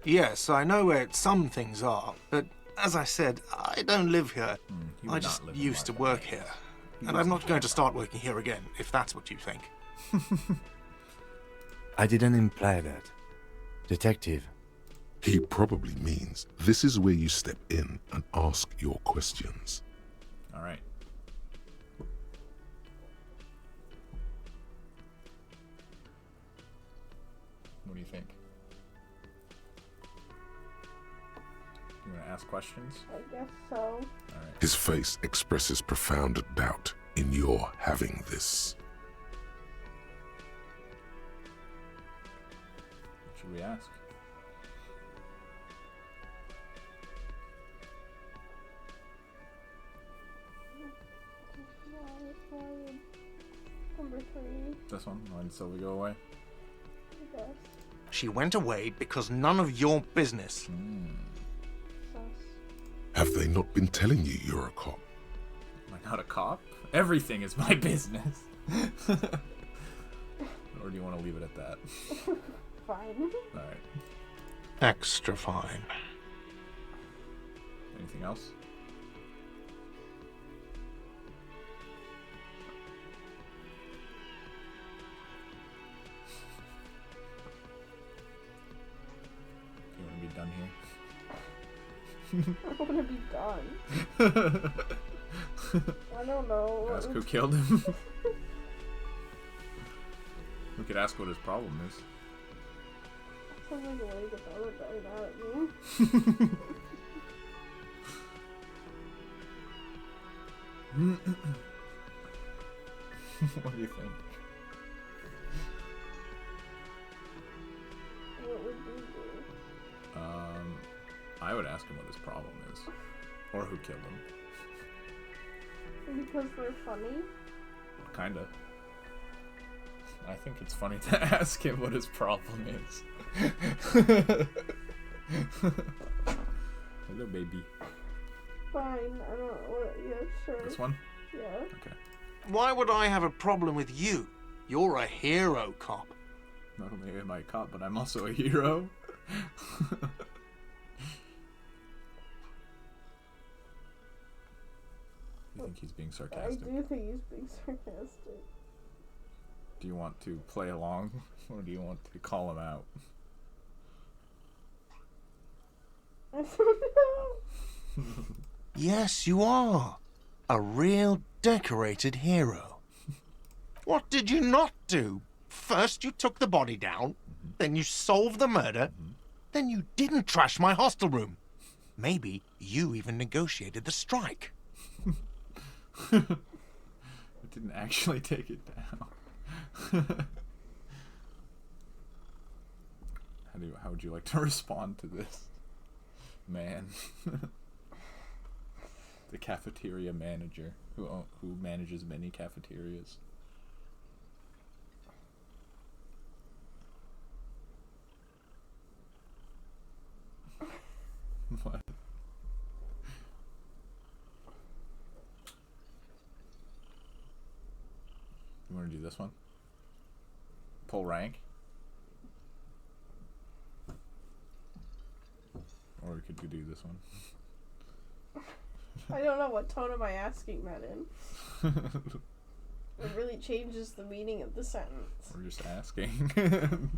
Yes, I know where some things are, but as I said, I don't live here. You I would just not live in used to Martha work Maze. here. He And lives I'm in not going to Jamrock. start working here again, if that's what you think. I didn't imply that. Detective, He probably means this is where you step in and ask your questions. Alright. What do you think? You want to ask questions? I guess so. Alright. His face expresses profound doubt in your having this. What should we ask? Number 3, This one? Why did Sylvie go away? I guess. She went away because none of your business. Sus. Have they not been telling you you're a cop? Am I not a cop? Everything is my business. Or do you want to leave it at that? Fine. Alright. Extra fine. Anything else? You want to be done here? I want to be done. I don't know. Ask who killed him. We could ask what his problem is. Sounds like a way to get the other guy mad at me. What do you think? What would you do? I would ask him what his problem is. Or who killed him. Because they're funny? Kinda. I think it's funny to ask him what his problem is. Hello, baby. Fine, I don't know. Yeah, sure. This one? Yeah. Okay. Why would I have a problem with you? You're a hero cop. Not only am I a cop, but I'm also a hero. You think he's being I sarcastic? do think he's being sarcastic. Do you want to play along, or do you want to call him out? I don't know. Yes, you are. A real decorated hero. What did you not do? First you took the body down, then you solved the murder, then you didn't trash my hostel room. Maybe you even negotiated the strike. I didn't actually take it down. How would you like to respond to this, man? The cafeteria manager who manages many cafeterias. What? You want to do this one? Pull rank. Or we could do this one. I don't know, what tone am I asking that in? It really changes the meaning of the sentence. We're just asking.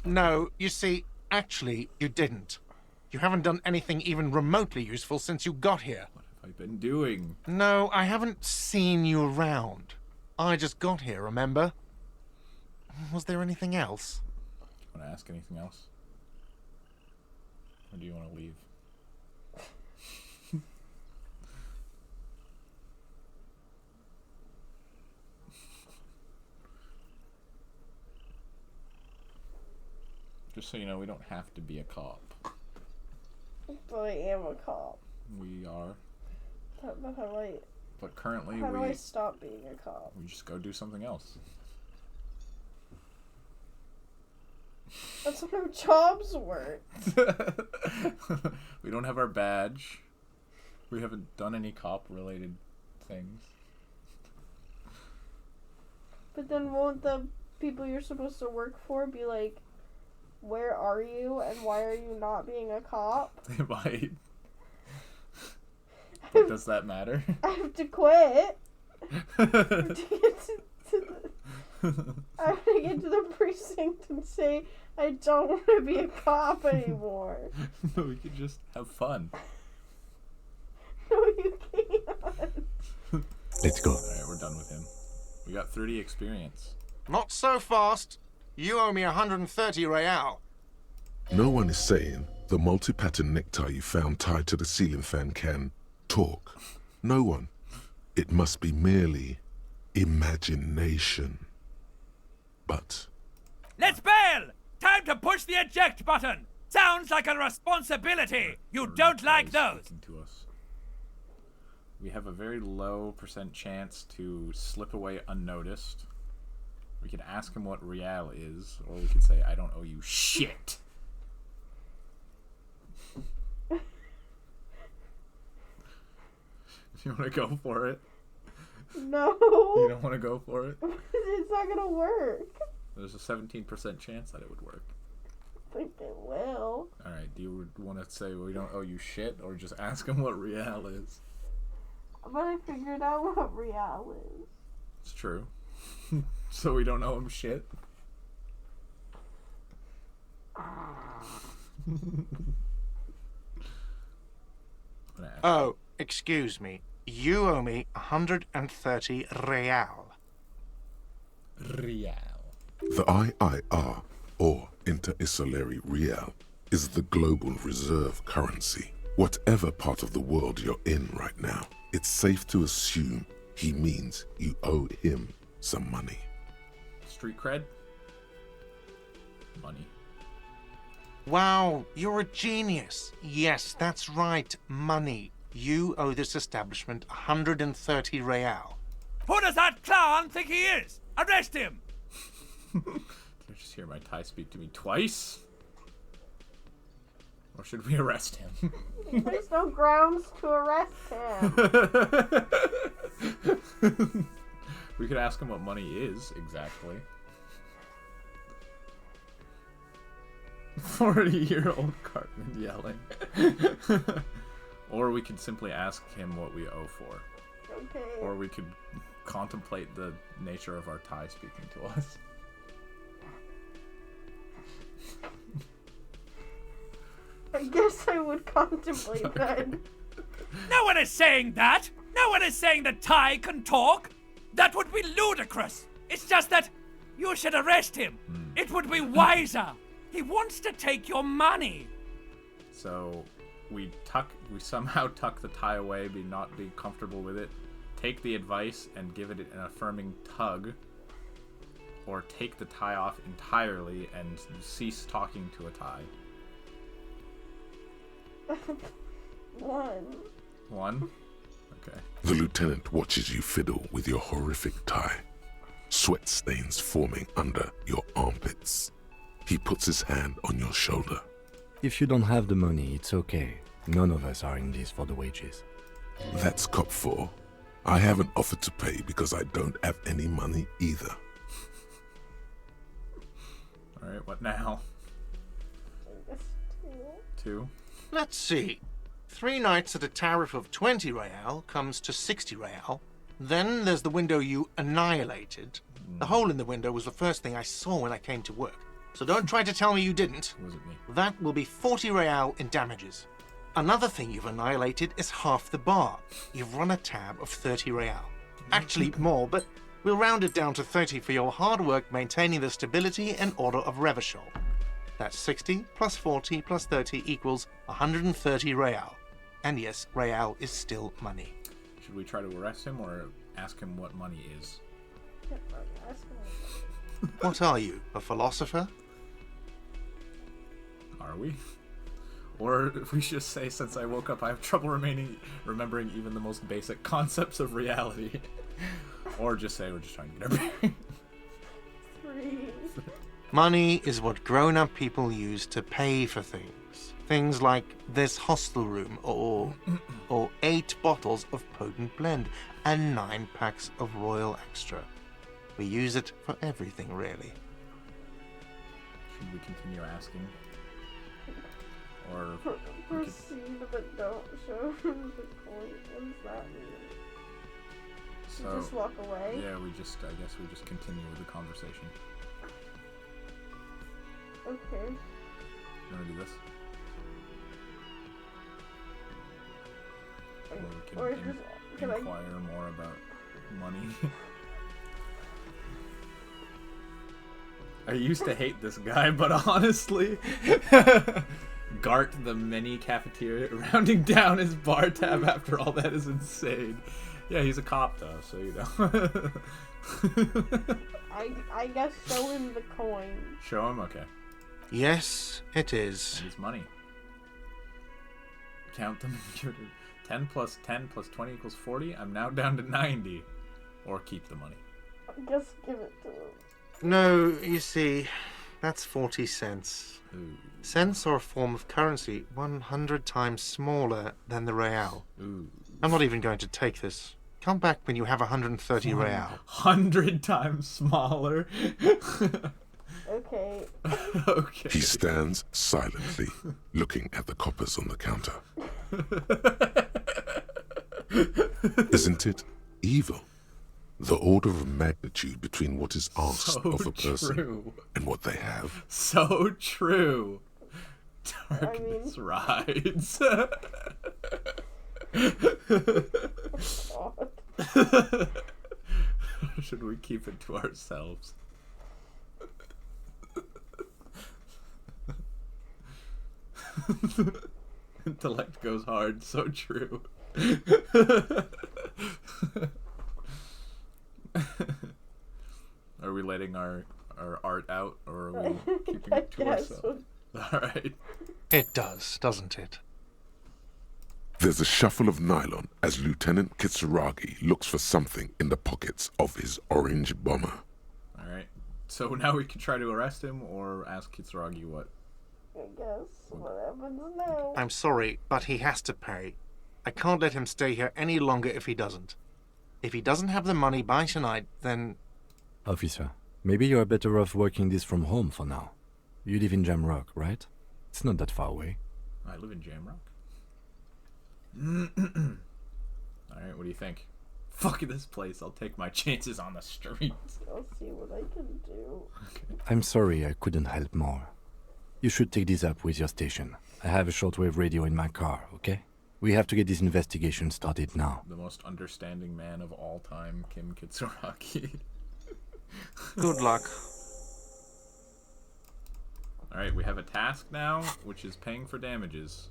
No, you see, actually, you didn't. You haven't done anything even remotely useful since you got here. What have I been doing? No, I haven't seen you around. I just got here, remember? Was there anything else? Do you want to ask anything else? Or do you want to leave? Just so you know, we don't have to be a cop. But I am a cop. We are. But But currently, how do I stop being a cop? we just go do something else. That's how our jobs work. We don't have our badge. We haven't done any cop-related things. But then won't the people you're supposed to work for be like, where are you and why are you not being a cop? They might. But does that matter? I have to quit. I have to get to the precinct and say, I don't want to be a cop anymore. We could just have fun. No, you can't. Let's go. Alright, we're done with him. We got 30 experience. Not so fast. You owe me 130 real. No one is saying the multi-pattern necktie you found tied to the ceiling fan can talk. No one. It must be merely imagination. But Let's bail! Time to push the eject button! Sounds like a responsibility! You don't like those! To us. We have a very low % chance to slip away unnoticed. We could ask him what real is, or we could say, I don't owe you shit. You want to go for it? No. You don't want to go for it? It's not gonna work. There's a 17% chance that it would work. I think it will. Alright, do you want to say we don't owe you shit, or just ask him what real is? But I figured out what real is. It's true. So we don't owe him shit? Oh, excuse me. You owe me 130 real. Real. the IIR, or Inter-Isolary Real, is the global reserve currency. Whatever part of the world you're in right now, it's safe to assume he means you owe him some money. Street cred? Money. Wow, you're a genius. Yes, that's right, money. You owe this establishment 130 real. Who does that clown think he is? Arrest him! Did I just hear my Thai speak to me twice? Or should we arrest him? There's no grounds to arrest him. We could ask him what money is, exactly. 40-year-old Cartman yelling. Or we could simply ask him what we owe for. Okay. Or we could contemplate the nature of our Thai speaking to us. I guess I would contemplate that. No one is saying that! No one is saying that Ty can talk! That would be ludicrous! It's just that you should arrest him! It would be wiser! He wants to take your money! So we somehow tuck the tie away, not be comfortable with it, take the advice and give it an affirming tug, or take the tie off entirely and cease talking to a tie. One? Okay. The lieutenant watches you fiddle with your horrific tie. Sweat stains forming under your armpits. He puts his hand on your shoulder. If you don't have the money, it's okay. None of us are in this for the wages. That's cop 4. I haven't offered to pay because I don't have any money either. Alright, what now? I guess 2. 2? Let's see. 3 nights at a tariff of 20 real comes to 60 real. Then there's the window you annihilated. The hole in the window was the first thing I saw when I came to work. So don't try to tell me you didn't. Was it me? That will be 40 real in damages. Another thing you've annihilated is half the bar. You've run a tab of 30 real. Actually more, but we'll round it down to 30 for your hard work maintaining the stability and order of Revachol. That's 60 plus 40 plus 30 equals 130 real. And yes, real is still money. Should we try to arrest him or ask him what money is? What are you, a philosopher? Are we? Or if we just say, since I woke up, I have trouble remembering even the most basic concepts of reality. Or just say we're just trying to get our bearings. 3. Money is what grown-up people use to pay for things. Things like this hostel room, or 8 bottles of potent blend, and 9 packs of Royal Extra. We use it for everything, really. Should we continue asking? Or we could... Proceed, but don't show him the coin. What does that mean? So, Just walk away? Yeah, I guess we just continue with the conversation. Okay. You wanna do this? Or we can inquire more about money. I used to hate this guy, but honestly, Gart the mini cafeteria rounding down his bar tab after all that is insane. Yeah, he's a cop though, so you know. I guess show him the coin. Show him? Okay. Yes, it is. And his money. Count them. 10 plus 10 plus 20 equals 40. I'm now down to 90. Or keep the money. I guess give it to him. No, you see, that's 40 cents. Ooh. Cents are a form of currency 100 times smaller than the real. Ooh. I'm not even going to take this. Come back when you have 130 real. 100 times smaller. Okay. Okay. He stands silently, looking at the coppers on the counter. Isn't it evil? The order of magnitude between what is asked So of a person true. and what they have. So true. Darkness rides. Should we keep it to ourselves? Intellect goes hard, so true. Are we letting our art out, or are we keeping it to ourselves? Alright. It does, doesn't it? There's a shuffle of nylon as Lieutenant Kitsuragi looks for something in the pockets of his orange bomber. Alright. So now we can try to arrest him or ask Kitsuragi what? I guess what happens now. I'm sorry, but he has to pay. I can't let him stay here any longer if he doesn't. If he doesn't have the money by tonight, then... Officer, maybe you're better off working this from home for now. You live in Jamrock, right? It's not that far away. I live in Jamrock. Alright, what do you think? Fuck this place, I'll take my chances on the streets. I'll see what I can do. Okay. I'm sorry I couldn't help more. You should take this up with your station. I have a shortwave radio in my car, okay? We have to get this investigation started now. The most understanding man of all time, Kim Kitsuragi. Good luck. Alright, we have a task now, which is paying for damages.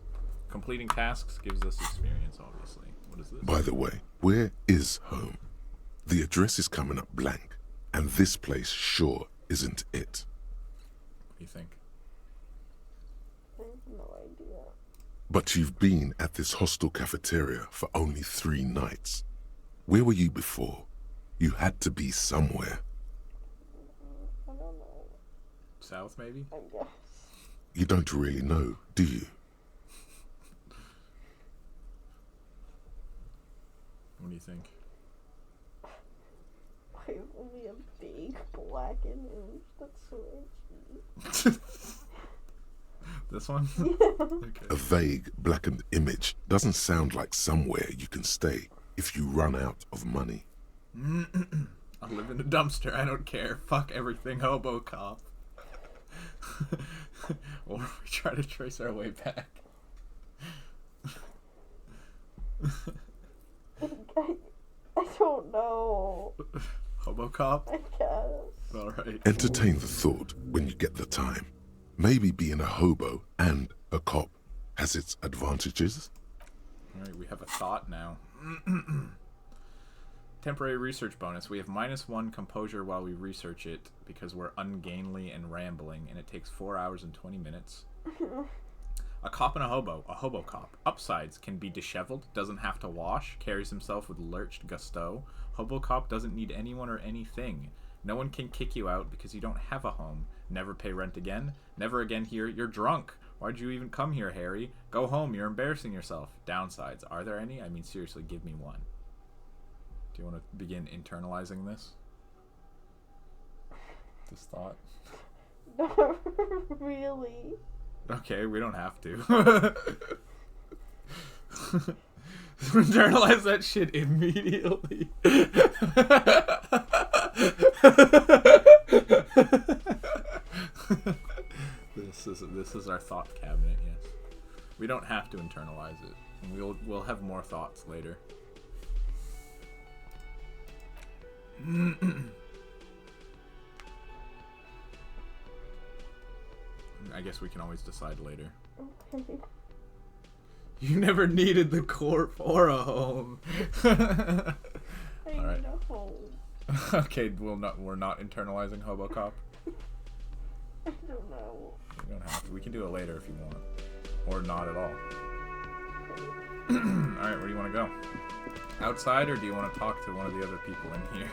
Completing tasks gives us experience, obviously. What is this? By the way, where is home? The address is coming up blank, and this place sure isn't it. What do you think? I have no idea. But you've been at this hostel cafeteria for only 3 nights. Where were you before? You had to be somewhere. I don't know. South, maybe? I guess. You don't really know, do you? What do you think? I have only a big black image. That's so itchy. This one? Okay. A vague, blackened image doesn't sound like somewhere you can stay if you run out of money. I'll live in a dumpster, I don't care. Fuck everything, hobo cop. Or we try to trace our way back. I don't know. Hobo cop? I guess. Alright. Entertain the thought when you get the time. Maybe being a hobo and a cop has its advantages. Alright, we have a thought now. Temporary research bonus. We have -1 composure while we research it because we're ungainly and rambling, and it takes 4 hours and 20 minutes. A cop and a hobo cop. Upsides: can be disheveled, doesn't have to wash, carries himself with lurched gusto. Hobo cop doesn't need anyone or anything. No one can kick you out because you don't have a home. Never pay rent again. Never again hear, "You're drunk. Why'd you even come here, Harry? Go home, you're embarrassing yourself." Downsides. Are there any? I mean, seriously, give me one. Do you want to begin internalizing this? This thought? Not really. Okay, we don't have to. Internalize that shit immediately. This is our thought cabinet, yes. We don't have to internalize it. We'll have more thoughts later. I guess we can always decide later. Okay. You never needed the corp or a home. I Alright. know. Okay, we're not internalizing Hobocop. I don't know. We don't have to. We can do it later if you want. Or not at all. Alright, where do you want to go? Outside, or do you want to talk to one of the other people in here?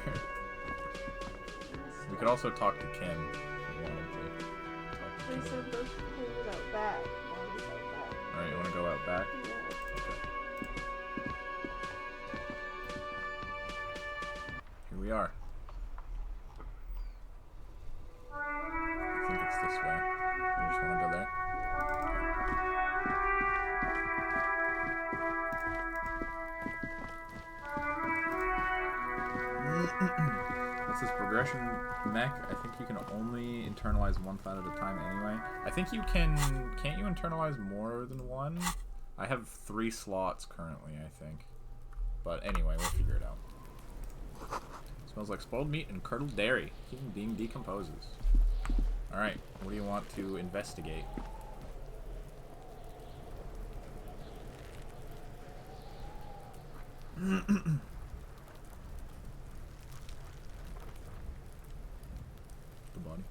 We could also talk to Kim if you wanted to. They said let's clean it out back. Mom's out back. Alright, you want to go out back? Yeah. Okay. Here we are. I think it's this way. You just want to go there? What's this progression mech? I think you can only internalize one thought at a time anyway. I think you can... Can't you internalize more than one? I have 3 slots currently, I think. But anyway, we'll figure it out. Smells like spoiled meat and curdled dairy. Human being decomposes. Alright, what do you want to investigate? The body.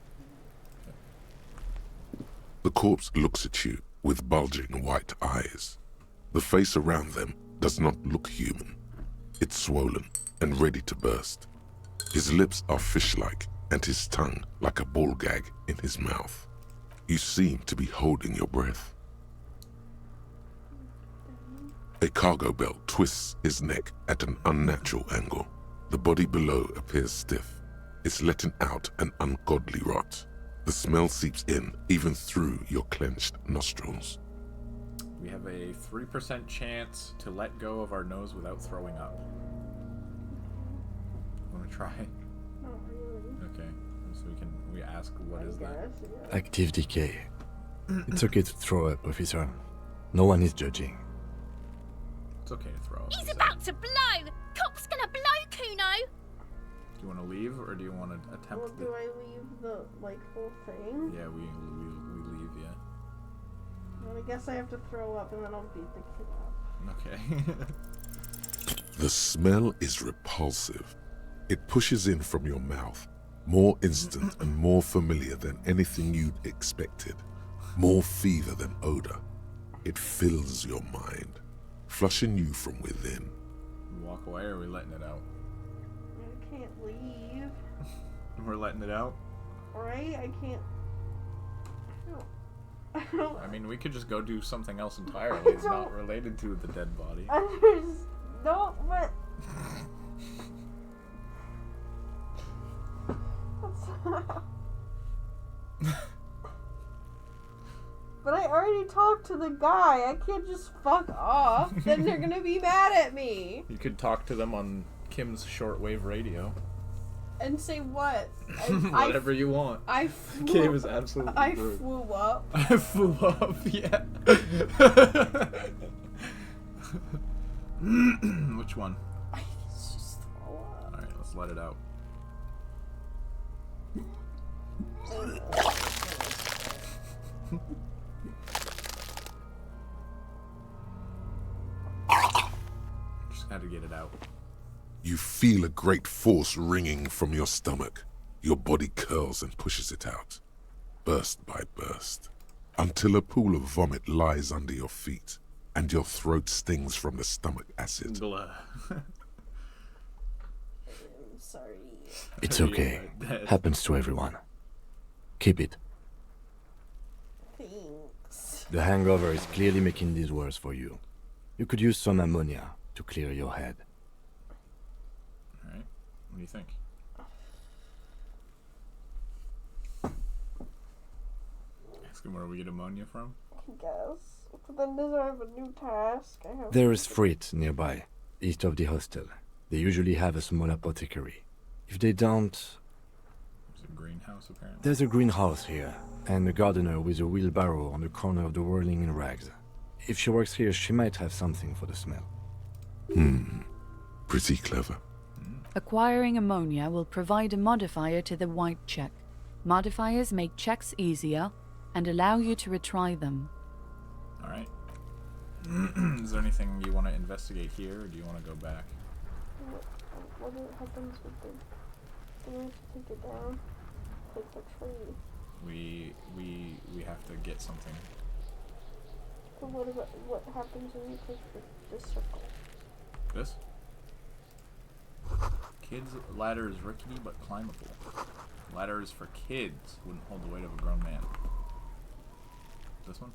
The corpse looks at you with bulging white eyes. The face around them does not look human. It's swollen and ready to burst. His lips are fish-like and his tongue like a ball gag in his mouth. You seem to be holding your breath. A cargo belt twists his neck at an unnatural angle. The body below appears stiff. It's letting out an ungodly rot. The smell seeps in even through your clenched nostrils. We have a 3% chance to let go of our nose without throwing up. Want to try? Not really. Okay. So we ask what is that? Guess, yeah. Active decay. It's okay to throw up, officer. No one is judging. It's okay to throw up. He's is about to blow! Cop's gonna blow, Kuno! Do you want to leave or do you want to attempt Well, the... do I leave the whole thing? Yeah, we leave, yeah. Well, I guess I have to throw up and then I'll beat the kid up. Okay. The smell is repulsive. It pushes in from your mouth, more instant and more familiar than anything you'd expected. More fever than odor. It fills your mind, flushing you from within. We walk away or are we letting it out? I can't leave. We're letting it out? Right? I can't. I don't. I mean, we could just go do something else entirely. It's not related to the dead body. No, but. But I already talked to the guy. I can't just fuck off. Then they're gonna be mad at me. You could talk to them on Kim's shortwave radio. And say what? Whatever you want. I flew, Kim is absolutely I rude. flew up. I flew up, yeah. Which one? I just throw up. Alright, let's let it out. Just had to get it out. You feel a great force ringing from your stomach. Your body curls and pushes it out, burst by burst, until a pool of vomit lies under your feet, and your throat stings from the stomach acid. Blah. I'm sorry. It's okay. Happens to everyone. Keep it. Thanks. The hangover is clearly making this worse for you. You could use some ammonia to clear your head. Alright, what do you think? Ask him where we get ammonia from? I guess. But then does I have a new task? I have. There is Frit nearby, east of the hostel. They usually have a small apothecary. If they don't, There's a greenhouse apparently. there's a greenhouse here, and a gardener with a wheelbarrow on the corner of the whirling in rags. If she works here, she might have something for the smell. Pretty clever. Acquiring ammonia will provide a modifier to the white check. Modifiers make checks easier and allow you to retry them. Alright. Is there anything you want to investigate here, or do you want to go back? What happens with the? Do we have to take it down? Take the tree. We have to get something. But what happens when you take the circle? This? Kids' ladder is rickety but climbable. Ladder is for kids. Wouldn't hold the weight of a grown man. This one?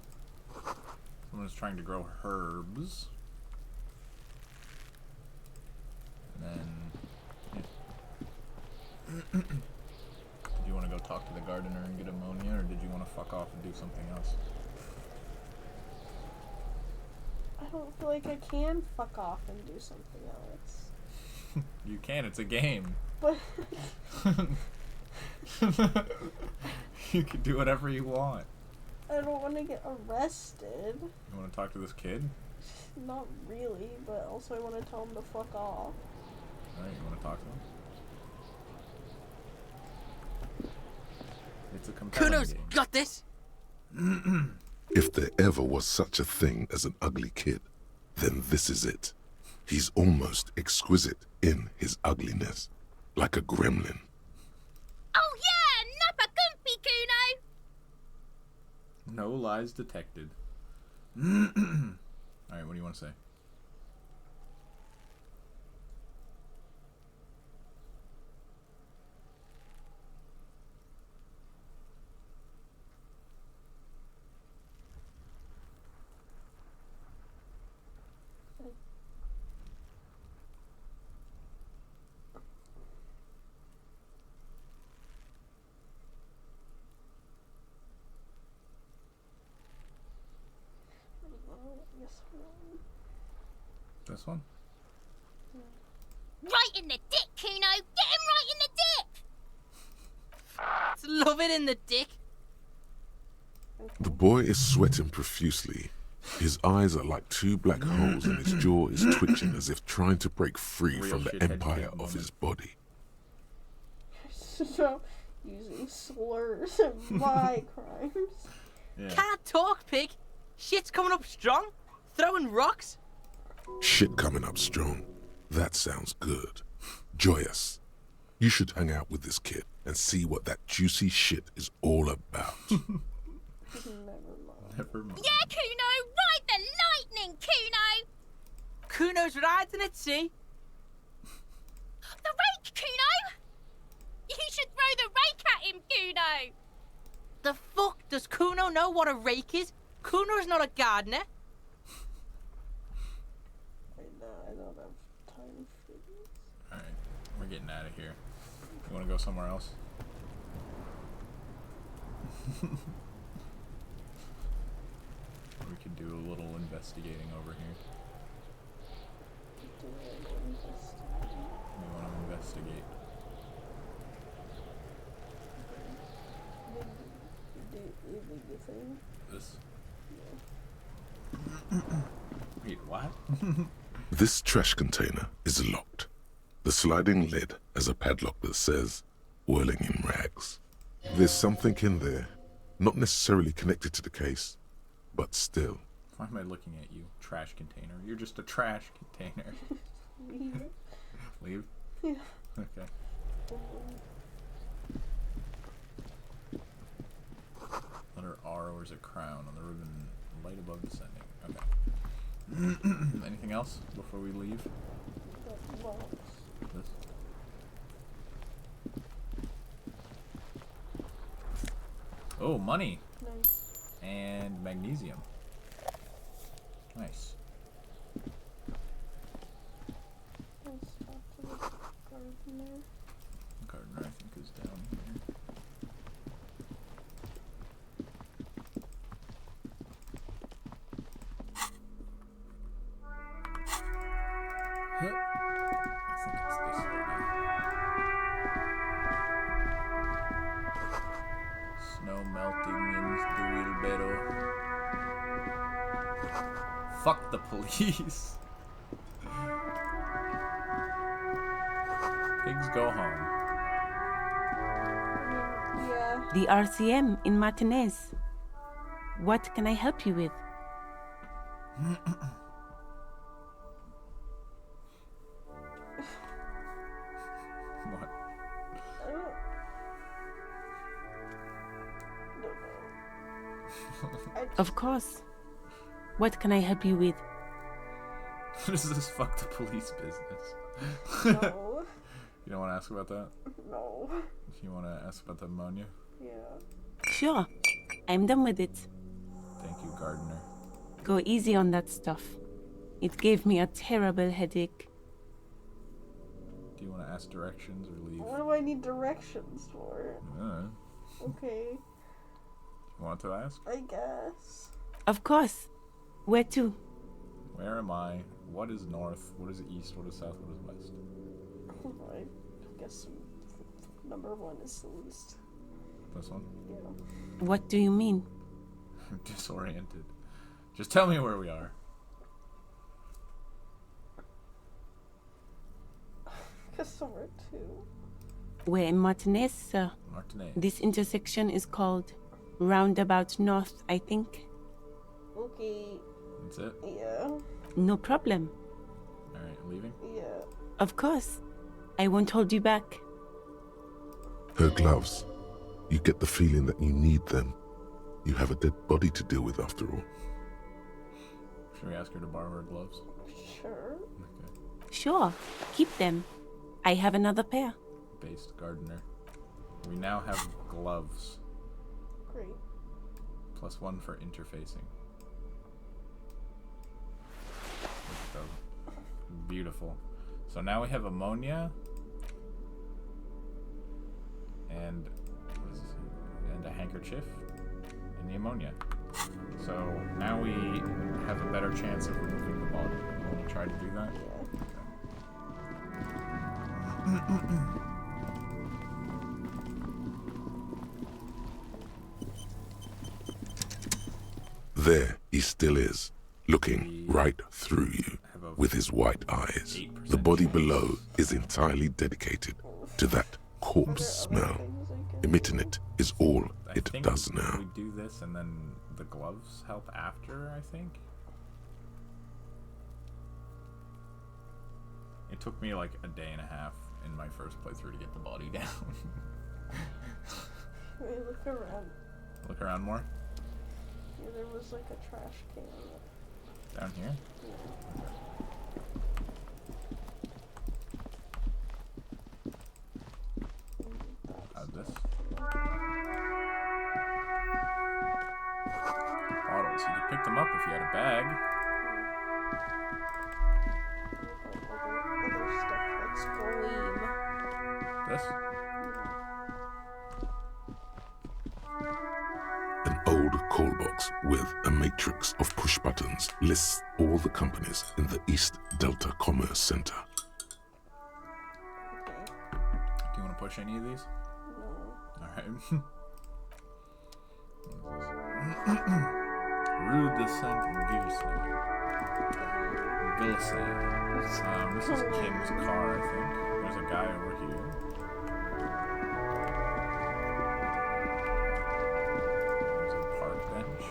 Someone is trying to grow herbs. And then... yeah. Did you want to go talk to the gardener and get ammonia, or did you want to fuck off and do something else? I don't feel like I can fuck off and do something else. You can, it's a game. But You can do whatever you want. I don't want to get arrested. You want to talk to this kid? Not really, but also I want to tell him to fuck off. Alright, you want to talk to him? It's a compelling Kuno's game. got this. If there ever was such a thing as an ugly kid, then this is it. He's almost exquisite in his ugliness, like a gremlin. Oh yeah, Nappa Gumpy, Kuno! No lies detected. Alright, what do you want to say? This one? Right in the dick, Kuno! Get him right in the dick! Love it in the dick. The boy is sweating profusely. His eyes are like two black holes and his jaw is twitching as if trying to break free Real from the shithead empire kid of moment. his body. So, using slurs and my crimes. Yeah. Can't talk, pig. Shit's coming up strong. Throwing rocks. Shit coming up strong. That sounds good. Joyous. You should hang out with this kid and see what that juicy shit is all about. Never mind. Never mind. Yeah, Kuno! Ride the lightning, Kuno! Kuno's riding at sea. The rake, Kuno! You should throw the rake at him, Kuno! The fuck does Kuno know what a rake is? Kuno's not a gardener. I don't have time for this. Alright, we're getting out of here. You want to go somewhere else? can do a little investigating over here. We want to investigate. This? Wait, what? This trash container is locked. The sliding lid has a padlock that says, whirling in rags. There's something in there, not necessarily connected to the case, but still. Why am I looking at you? Trash container. You're just a trash container. Leave? Yeah. Okay. Letter R, or is it crown on the ribbon light above descending? Okay. Anything else before we leave? This? Oh, money! Nice. And magnesium. Nice. Let's talk to the gardener. Gardener, I think, is down here. I think it's this lady. Snow melting in the wheelbarrow. Fuck the police. Pigs go home. Yeah. The RCM in Martinez. What can I help you with? What? Of course. What can I help you with? What is this fuck the police business? No. You don't want to ask about that? No. You want to ask about the ammonia? Yeah. Sure. I'm done with it. Thank you, gardener. Go easy on that stuff. It gave me a terrible headache. Do you want to ask directions or leave? What do I need directions for? Okay. You want to ask? I guess. Of course. Where to? Where am I? What is north? What is east? What is south? What is west? I guess number 1 is the least. This one? Yeah. What do you mean? I'm disoriented. Just tell me where we are. Guess somewhere 2. We're in Martinez, sir. Martinez. This intersection is called Roundabout North, I think. Okay. That's it? Yeah. No problem. Alright, leaving? Yeah. Of course. I won't hold you back. Her gloves. You get the feeling that you need them. You have a dead body to deal with after all. Should we ask her to borrow her gloves? Sure. Okay. Sure. Keep them. I have another pair. Based gardener. We now have gloves. Great. +1 for interfacing. Beautiful. So now we have ammonia and what is this? And a handkerchief and the ammonia. So now we have a better chance of removing the body. You want to try to do that? There he still is, looking right through you with his white eyes. The body below is entirely dedicated to that corpse smell. Emitting it is all it does now. We do this and then the gloves help after, I think. It took me like a day and a half in my first playthrough to get the body down. Wait, look around. Look around more. Yeah, there was like a trash can. Down here? This? Bottles. You could pick them up if you had a bag. Other stuff that's green. An old toolbox with a matrix of push buttons lists all the companies in the East Delta Commerce Center. Do you want to push any of these? No. Alright. Rue de Saint-Gilles. This is Kim's car, I think. There's a guy over here. There's a park bench.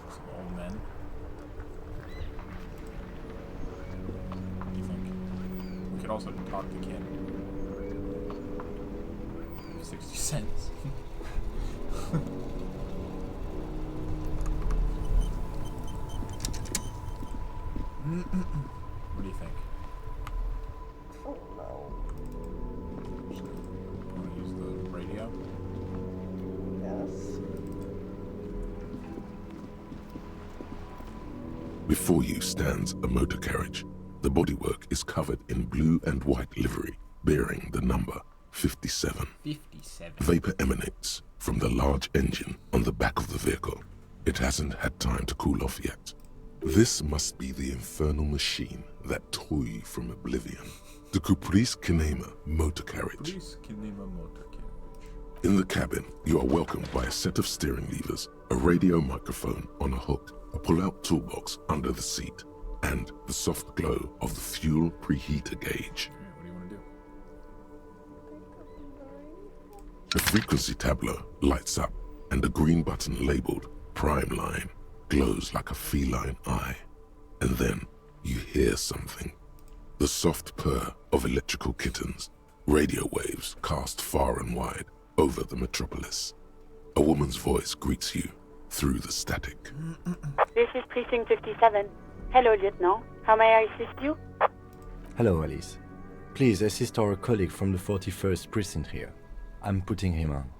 Some old men. What do you think? We could also talk to Kim. 60 cents. What do you think? Oh no. Want to use the radio? Yes. Before you stands a motor carriage. The bodywork is covered in blue and white livery, bearing the number 57. 57. Vapor emanates from the large engine on the back of the vehicle. It hasn't had time to cool off yet. This must be the infernal machine that tore you from oblivion. The Caprice Kinema motor carriage. Caprice Kinema motor carriage. In the cabin, you are welcomed by a set of steering levers, a radio microphone on a hook, a pull-out toolbox under the seat, and the soft glow of the fuel preheater gauge. Alright, what do you want to do? The frequency tableau lights up, and a green button labeled Prime Line glows like a feline eye. And then you hear something. The soft purr of electrical kittens, radio waves cast far and wide over the metropolis. A woman's voice greets you through the static. This is Precinct 57. Hello, Lieutenant. How may I assist you? Hello, Alice. Please assist our colleague from the 41st Precinct here. I'm putting him on.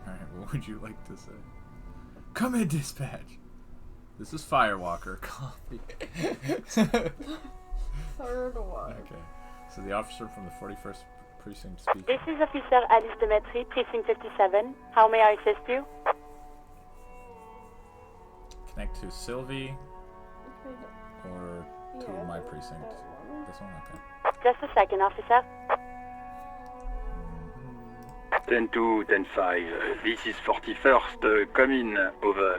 Alright, what would you like to say? Come in, dispatch. This is Firewalker. Coffee. Third one. Okay. So the officer from the 41st Precinct speaking. This is Officer Alice Demetri, Precinct 57. How may I assist you? Connect to Sylvie or to Yeah, my that precinct. one. This one, okay. Just a second, officer. 10-2, 10-5. This is 41st. Come in. Over.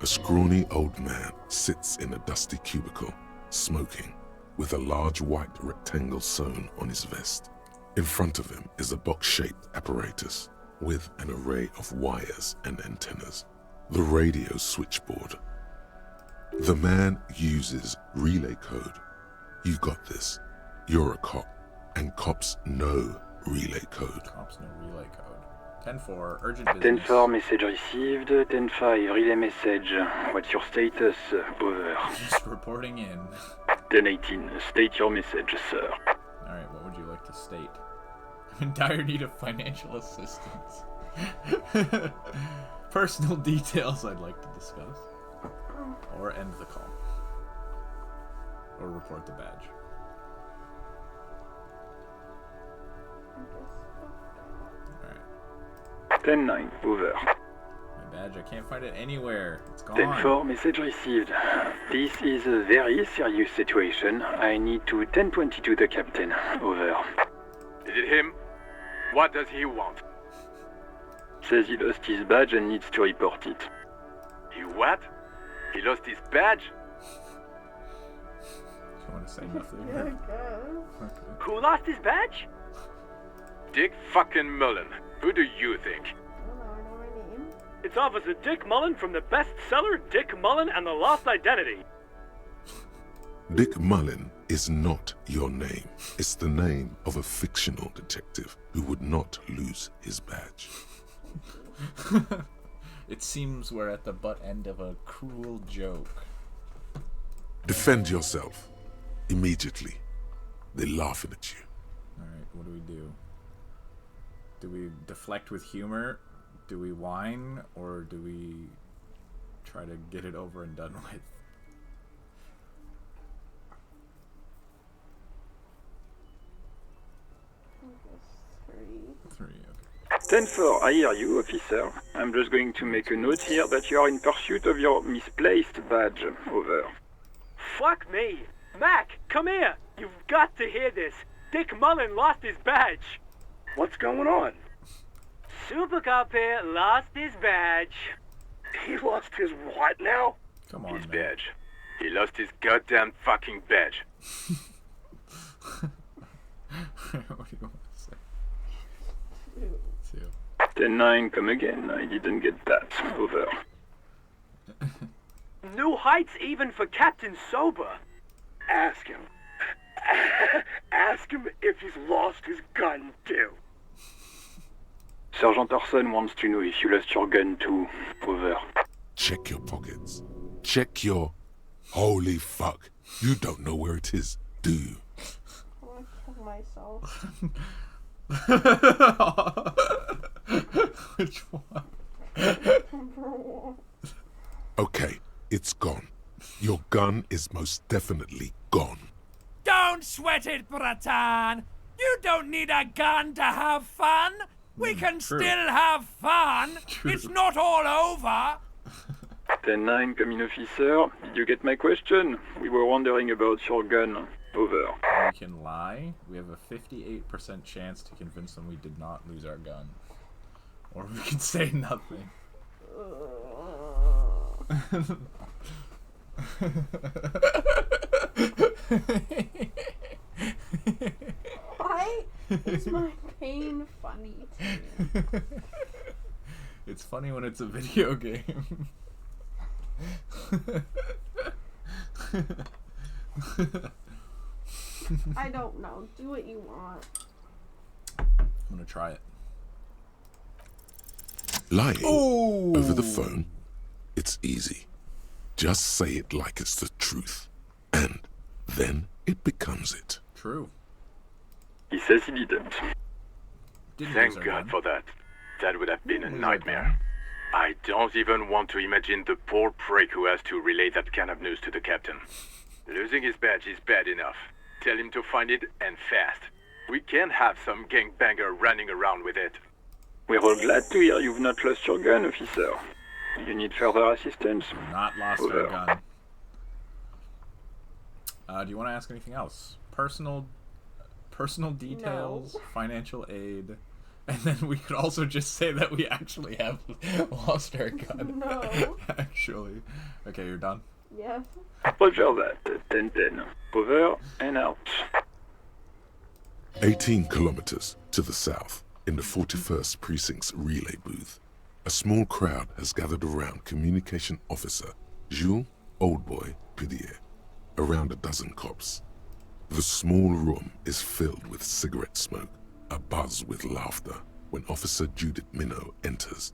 A scrawny old man sits in a dusty cubicle, smoking, with a large white rectangle sewn on his vest. In front of him is a box-shaped apparatus with an array of wires and antennas. The radio switchboard. The man uses relay code. You got this. You're a cop, and cops know relay code. Cops no relay code. 10-4, urgent business. 10-4, message received. 10-5, relay message. What's your status? Over. Just reporting in. 10-18, state your message, sir. Alright, what would you like to state? I'm in dire need of financial assistance. Personal details I'd like to discuss. Or end the call. Or report the badge. Alright. 10-9, over. My badge, I can't find it anywhere. It's gone. 10-4, message received. This is a very serious situation. I need to 10-22 the captain. Over. Is it him? What does he want? Says he lost his badge and needs to report it. He what? He lost his badge? You want to say nothing? Yeah, I guess. Okay. Who lost his badge? Dick fucking Mullen. Who do you think? I don't know, I know my name. It's Officer Dick Mullen from the bestseller Dick Mullen and the Lost Identity. Dick Mullen is not your name. It's the name of a fictional detective who would not lose his badge. It seems we're at the butt end of a cruel joke. Defend yourself. Immediately. They're laughing at you. Alright, what do we do? Do we deflect with humor? Do we whine? Or do we try to get it over and done with? I guess 3, okay. 10-4, I hear you, officer. I'm just going to make a note here that you are in pursuit of your misplaced badge. Over. Fuck me! Mac, come here! You've got to hear this. Dick Mullen lost his badge. What's going on? Super Cop here lost his badge. He lost his what now? Come on, his man. badge. He lost his goddamn fucking badge. What do you want to say? 10-9, come again. I didn't get that. Over. New heights even for Captain Sober. Ask him. Ask him if he's lost his gun too. Sergeant Orson wants to know if you lost your gun too. Over. Check your pockets. Check your... Holy fuck. You don't know where it is, do you? I want to kill myself. Which one? Okay, it's gone. Your gun is most definitely gone. Don't sweat it, Bratan. You don't need a gun to have fun. We can true. still have fun. True. It's not all over. 10-9, come in, officer. Did you get my question? We were wondering about your gun. Over. We can lie. We have a 58% chance to convince them we did not lose our gun. Or we can say nothing. Why is my pain funny to me? It's funny when it's a video game. I don't know. Do what you want. I'm gonna try it. Lying Oh! over the phone, it's easy. Just say it like it's the truth. And then it becomes it. True. He says he didn't. Didn't Thank lose our God gun. for that. That would have been a Didn't lose our nightmare. gun. I don't even want to imagine the poor prick who has to relay that kind of news to the captain. Losing his badge is bad enough. Tell him to find it, and fast. We can't have some gangbanger running around with it. We're all glad to hear you've not lost your gun, officer. You need further assistance? Not lost Over. our gun. Do you want to ask anything else? Personal details, financial aid, and then we could also just say that we actually have lost our gun. No. Actually. Okay, you're done? Yes. Roger that. 10-10. Over and out. 18 kilometers to the south, in the 41st Precinct's relay booth, a small crowd has gathered around Communication Officer Jules Oldboy Pidier, around a dozen cops. The small room is filled with cigarette smoke, abuzz with laughter, when Officer Judith Minot enters.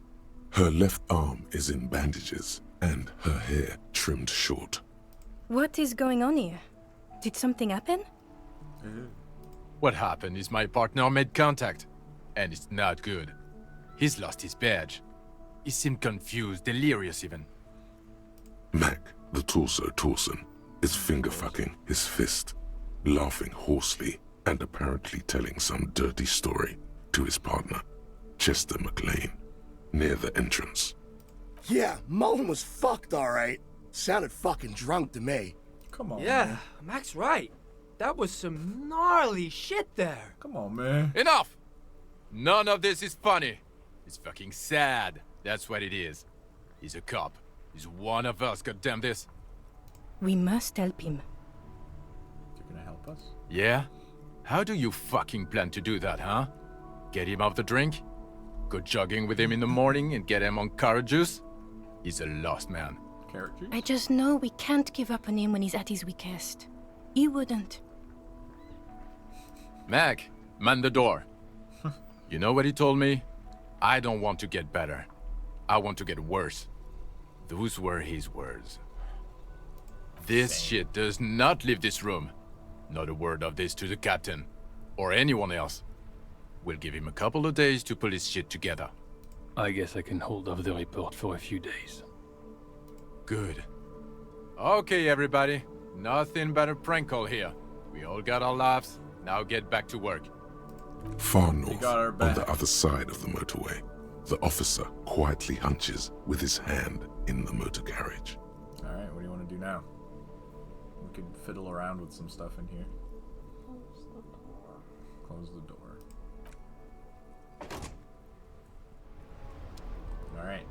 Her left arm is in bandages, and her hair trimmed short. What is going on here? Did something happen? What happened is my partner made contact, and it's not good. He's lost his badge. He seemed confused, delirious even. Mac, the torso Torson, is finger-fucking his fist, laughing hoarsely and apparently telling some dirty story to his partner, Chester McLean, near the entrance. Yeah, Mullen was fucked, alright. Sounded fucking drunk to me. Come on, Yeah, man. Mac's right. That was some gnarly shit there. Come on, man. Enough! None of this is funny. It's fucking sad. That's what it is. He's a cop. He's one of us, goddamn this. We must help him. You're gonna help us? Yeah? How do you fucking plan to do that, huh? Get him off the drink? Go jogging with him in the morning and get him on carrot juice? He's a lost man. Carrot juice? I just know we can't give up on him when he's at his weakest. He wouldn't. Mac, man the door. You know what he told me? I don't want to get better. I want to get worse. Those were his words. This shit does not leave this room. Not a word of this to the captain. Or anyone else. We'll give him a couple of days to pull his shit together. I guess I can hold off the report for a few days. Good. Okay, everybody. Nothing but a prank call here. We all got our laughs. Now get back to work. Far north, got our on back. the other side of the motorway, the officer quietly hunches with his hand in the motor carriage. Alright, what do you want to do now? We could fiddle around with some stuff in here. Close the door. Alright.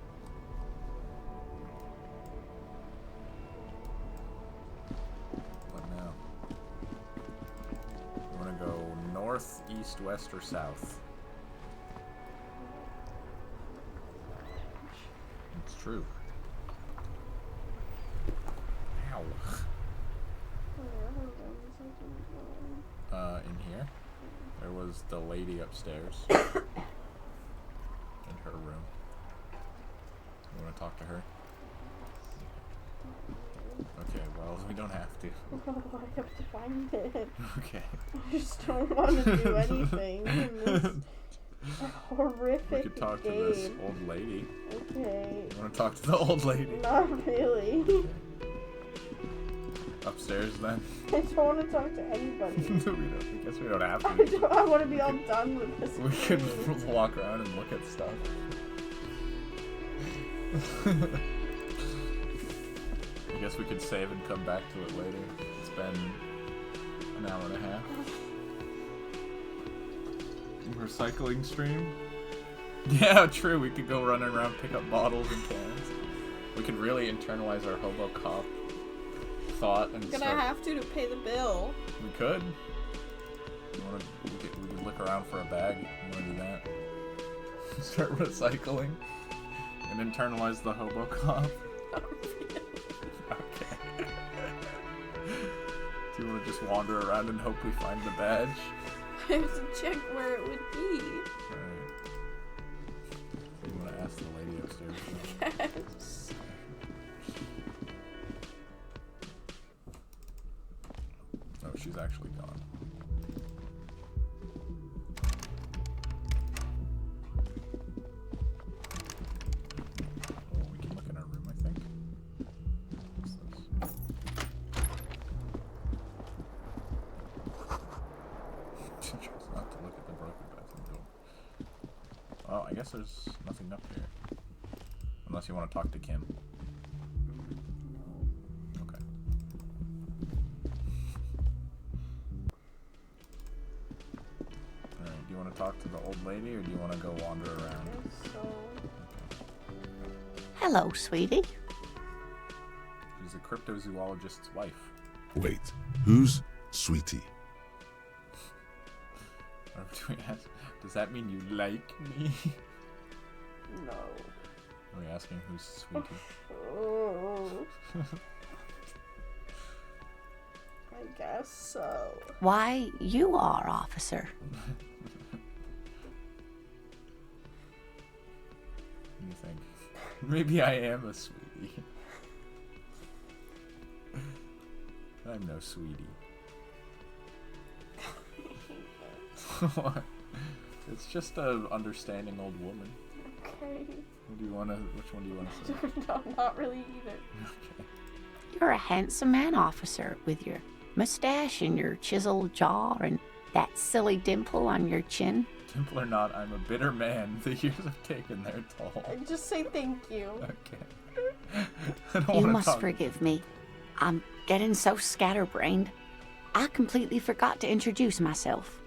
What now? You want to go north, east, west, or south? It's true. Ow. In here? There was the lady upstairs. In her room. You want to talk to her? Okay, well, we don't have to. Oh, I have to find it. Okay. I just don't want to do anything in this horrific We could talk game. to this old lady. Okay. You want to talk to the old lady? Not really. Upstairs, then? I don't want to talk to anybody. I guess we don't have to. I want to be all done with this. We could walk around and look at stuff. I guess we could save and come back to it later. It's been an hour and a half. Recycling stream? Yeah, true. We could go running around, pick up bottles and cans. We could really internalize our hobo cop thought and We're gonna have to pay the bill. We could. We could look around for a bag. You wanna do that? Start recycling and internalize the hobo cop. Okay. Do you want to just wander around and hope we find the badge? I have to check where it would be. Alright. You want to ask the lady upstairs? Yes. Oh, she's actually gone. Oh, we can look in our room, I think. What's this? She chose not to look at the broken bathroom door. Oh, I guess there's nothing up here. Unless you want to talk to Kim. Okay. Alright, do you want to talk to the old lady or do you want to go wander around? Hello, sweetie. She's a cryptozoologist's wife. Wait, who's Sweetie? Or do we ask, does that mean you like me? No. Are we asking who's Sweetie? Oh. I guess so. Why, you are, officer. What do you think? Maybe I am a sweetie. I'm no sweetie. What? It's just a understanding old woman. Okay. Which one do you want to say? No, not really either. Okay. You're a handsome man, officer, with your mustache and your chiseled jaw and that silly dimple on your chin. Dimple or not, I'm a bitter man. The years have taken their toll. Just say thank you. Okay. I don't You wanna must talk. forgive me. I'm getting so scatterbrained. I completely forgot to introduce myself.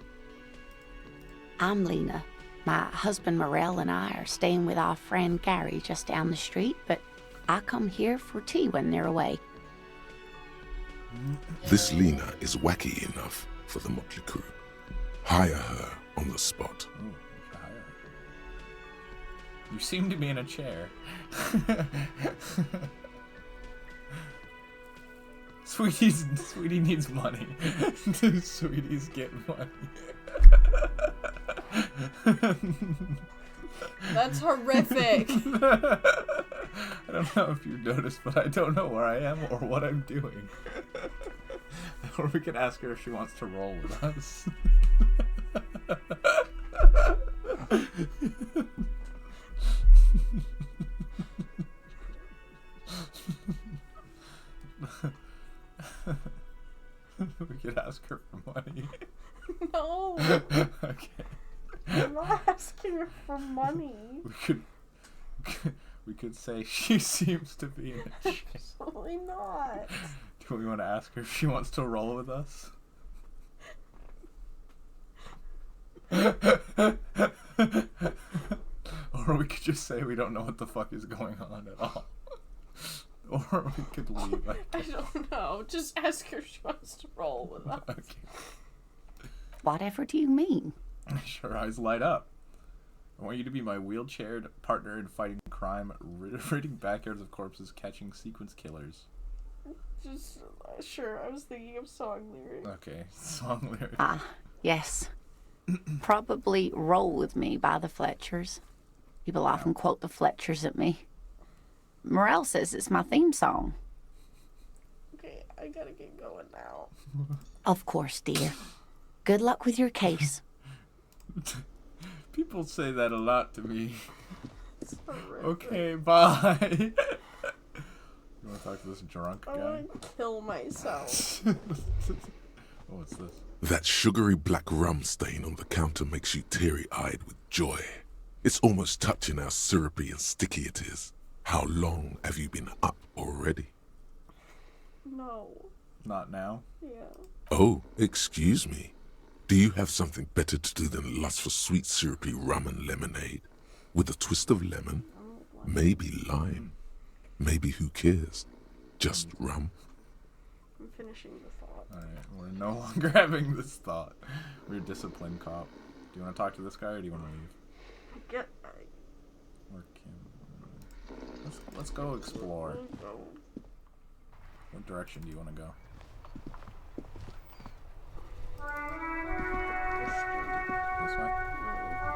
I'm Lena. My husband Morel and I are staying with our friend Gary just down the street, but I come here for tea when they're away. This Lena is wacky enough for the motley crew. Hire her on the spot. Ooh, you should hire her. You seem to be in a chair. Sweetie needs money. Sweeties get money. That's horrific. I don't know if you've noticed, but I don't know where I am or what I'm doing. Or we could ask her if she wants to roll with us. We could ask her for money. No. Okay. I'm not asking her for money. We could say she seems to be in a shit. Absolutely not. Do we want to ask her if she wants to roll with us? Or we could just say we don't know what the fuck is going on at all. Or we could leave. I don't know. Just ask her if she wants to roll with us. Okay. Whatever do you mean? Her eyes light up. I want you to be my wheelchaired partner in fighting crime, ridding backyards of corpses, catching sequence killers. Just, sure, I was thinking of song lyrics. Okay, song lyrics. Ah, yes. Probably Roll With Me by the Fletchers. People often quote the Fletchers at me. Morel says it's my theme song. Okay, I gotta get going now. Of course, dear. Good luck with your case. People say that a lot to me. Okay, bye. You want to talk to this drunk guy? I want to kill myself. Oh, what's this? That sugary black rum stain on the counter makes you teary-eyed with joy. It's almost touching how syrupy and sticky it is. How long have you been up already? No. Not now? Yeah. Oh, excuse me. Do you have something better to do than lust for sweet syrupy rum and lemonade? With a twist of lemon? Maybe lime? Maybe who cares? Just rum? I'm finishing the thought. Alright, we're no longer having this thought. We're a disciplined cop. Do you want to talk to this guy or do you want to leave? Let's go explore. What direction do you want to go? This way?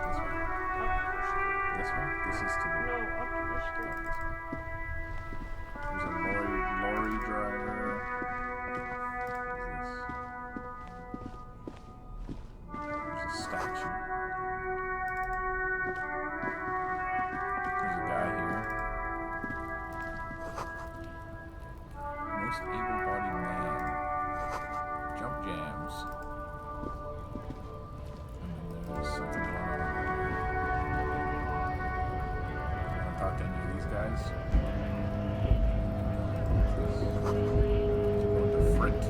This way? This way? This is to the... No, up to the street. There's a lorry driver. What is this? There's a statue. There's a guy here. Most able-bodied man. Jump jams. And then there's something going on. You want to talk to any of these guys? Going to Frit.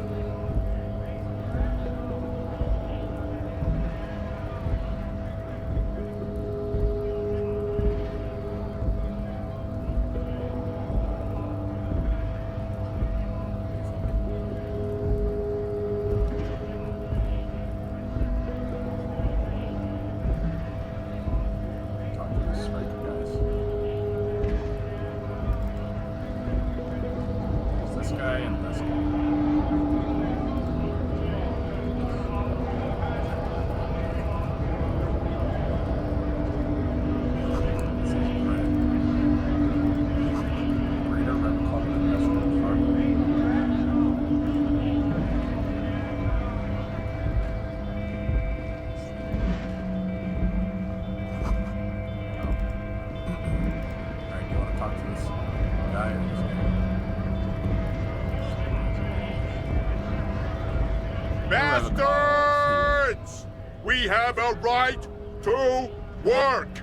Bastards! We have a right to work!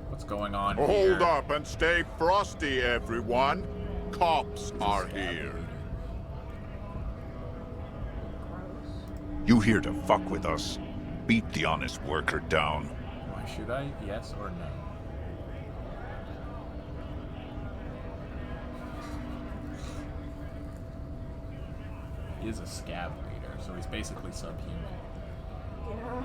What's going on Hold here? up and stay frosty, everyone. Cops are here. You here to fuck with us? Beat the honest worker down. Why should I? Yes or no? He is a scab reader, so he's basically subhuman. Yeah.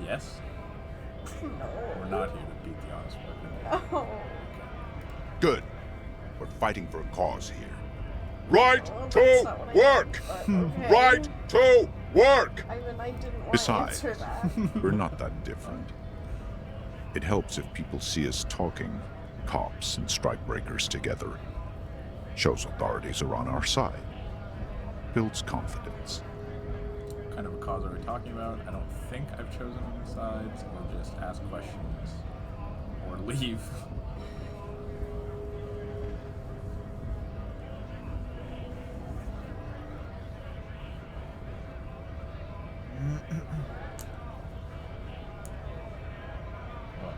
Yes? No. We're not here to beat the honest worker. No. Good. We're fighting for a cause here. Right to work! Okay. Right to work! I mean, I didn't want to Besides, answer that. we're not that different. It helps if people see us talking, cops and strikebreakers together. Shows authorities are on our side. Builds confidence. What kind of a cause are we talking about? I don't think I've chosen any sides. We'll just ask questions or leave. What?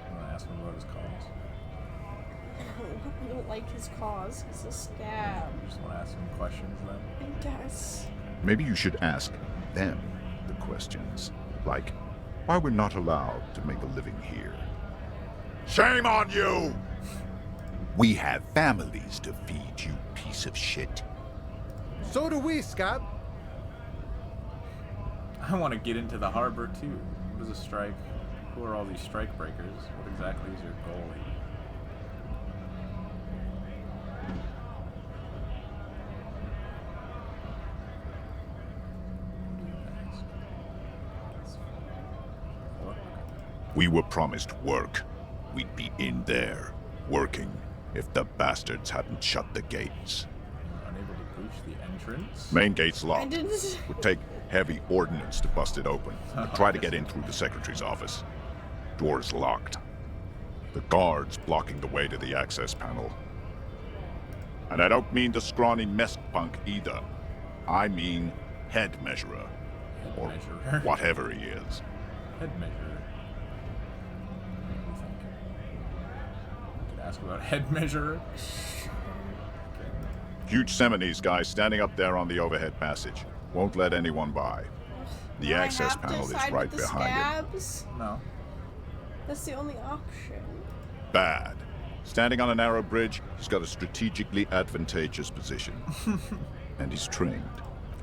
I'm gonna ask him about his cause. I don't like his cause. He's a scab. You just want to ask him questions then? I guess. Maybe you should ask them the questions, like why we're not allowed to make a living here. Shame on you! We have families to feed, you piece of shit. So do we, Scab. I want to get into the harbor too. What is a strike? Who are all these strike breakers? What exactly is your goal here? We were promised work. We'd be in there, working, if the bastards hadn't shut the gates. Unable to breach the entrance? Main gate's locked. didn't- Would take heavy ordnance to bust it open. Try to get in through the secretary's office. Door's locked. The guards blocking the way to the access panel. And I don't mean the scrawny mess punk either. I mean head measurer. Or whatever he is. Head measurer. What do you think? We could ask about head measurer. Huge Seminese guy standing up there on the overhead passage. Won't let anyone by. The access panel is right behind scabs? it. No. That's the only option. Bad. Standing on a narrow bridge, he's got a strategically advantageous position. And he's trained.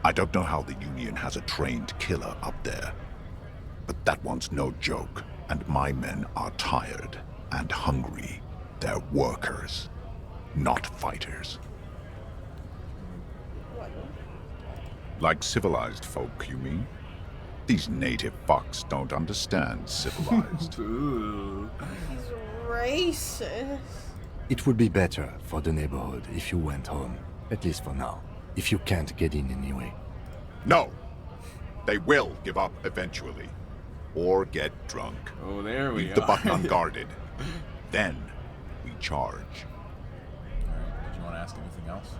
I don't know how the Union has a trained killer up there. But that one's no joke. And my men are tired and hungry. They're workers, not fighters. Like civilized folk, you mean? These native fucks don't understand civilized. He's racist. It would be better for the neighborhood if you went home, at least for now, if you can't get in anyway. No! They will give up eventually. Or get drunk. Oh, there we Leave go. the button unguarded. Then we charge. Alright, did you want to ask anything else?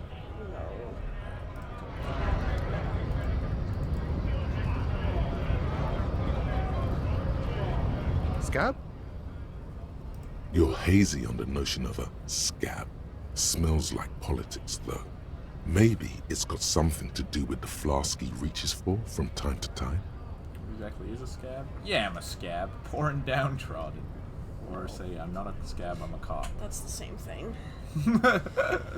Scab? You're hazy on the notion of a scab. Smells like politics, though. Maybe it's got something to do with the flask he reaches for from time to time. What exactly is a scab? Yeah, I'm a scab. Poor and downtrodden. Or say, I'm not a scab, I'm a cop. That's the same thing. You want to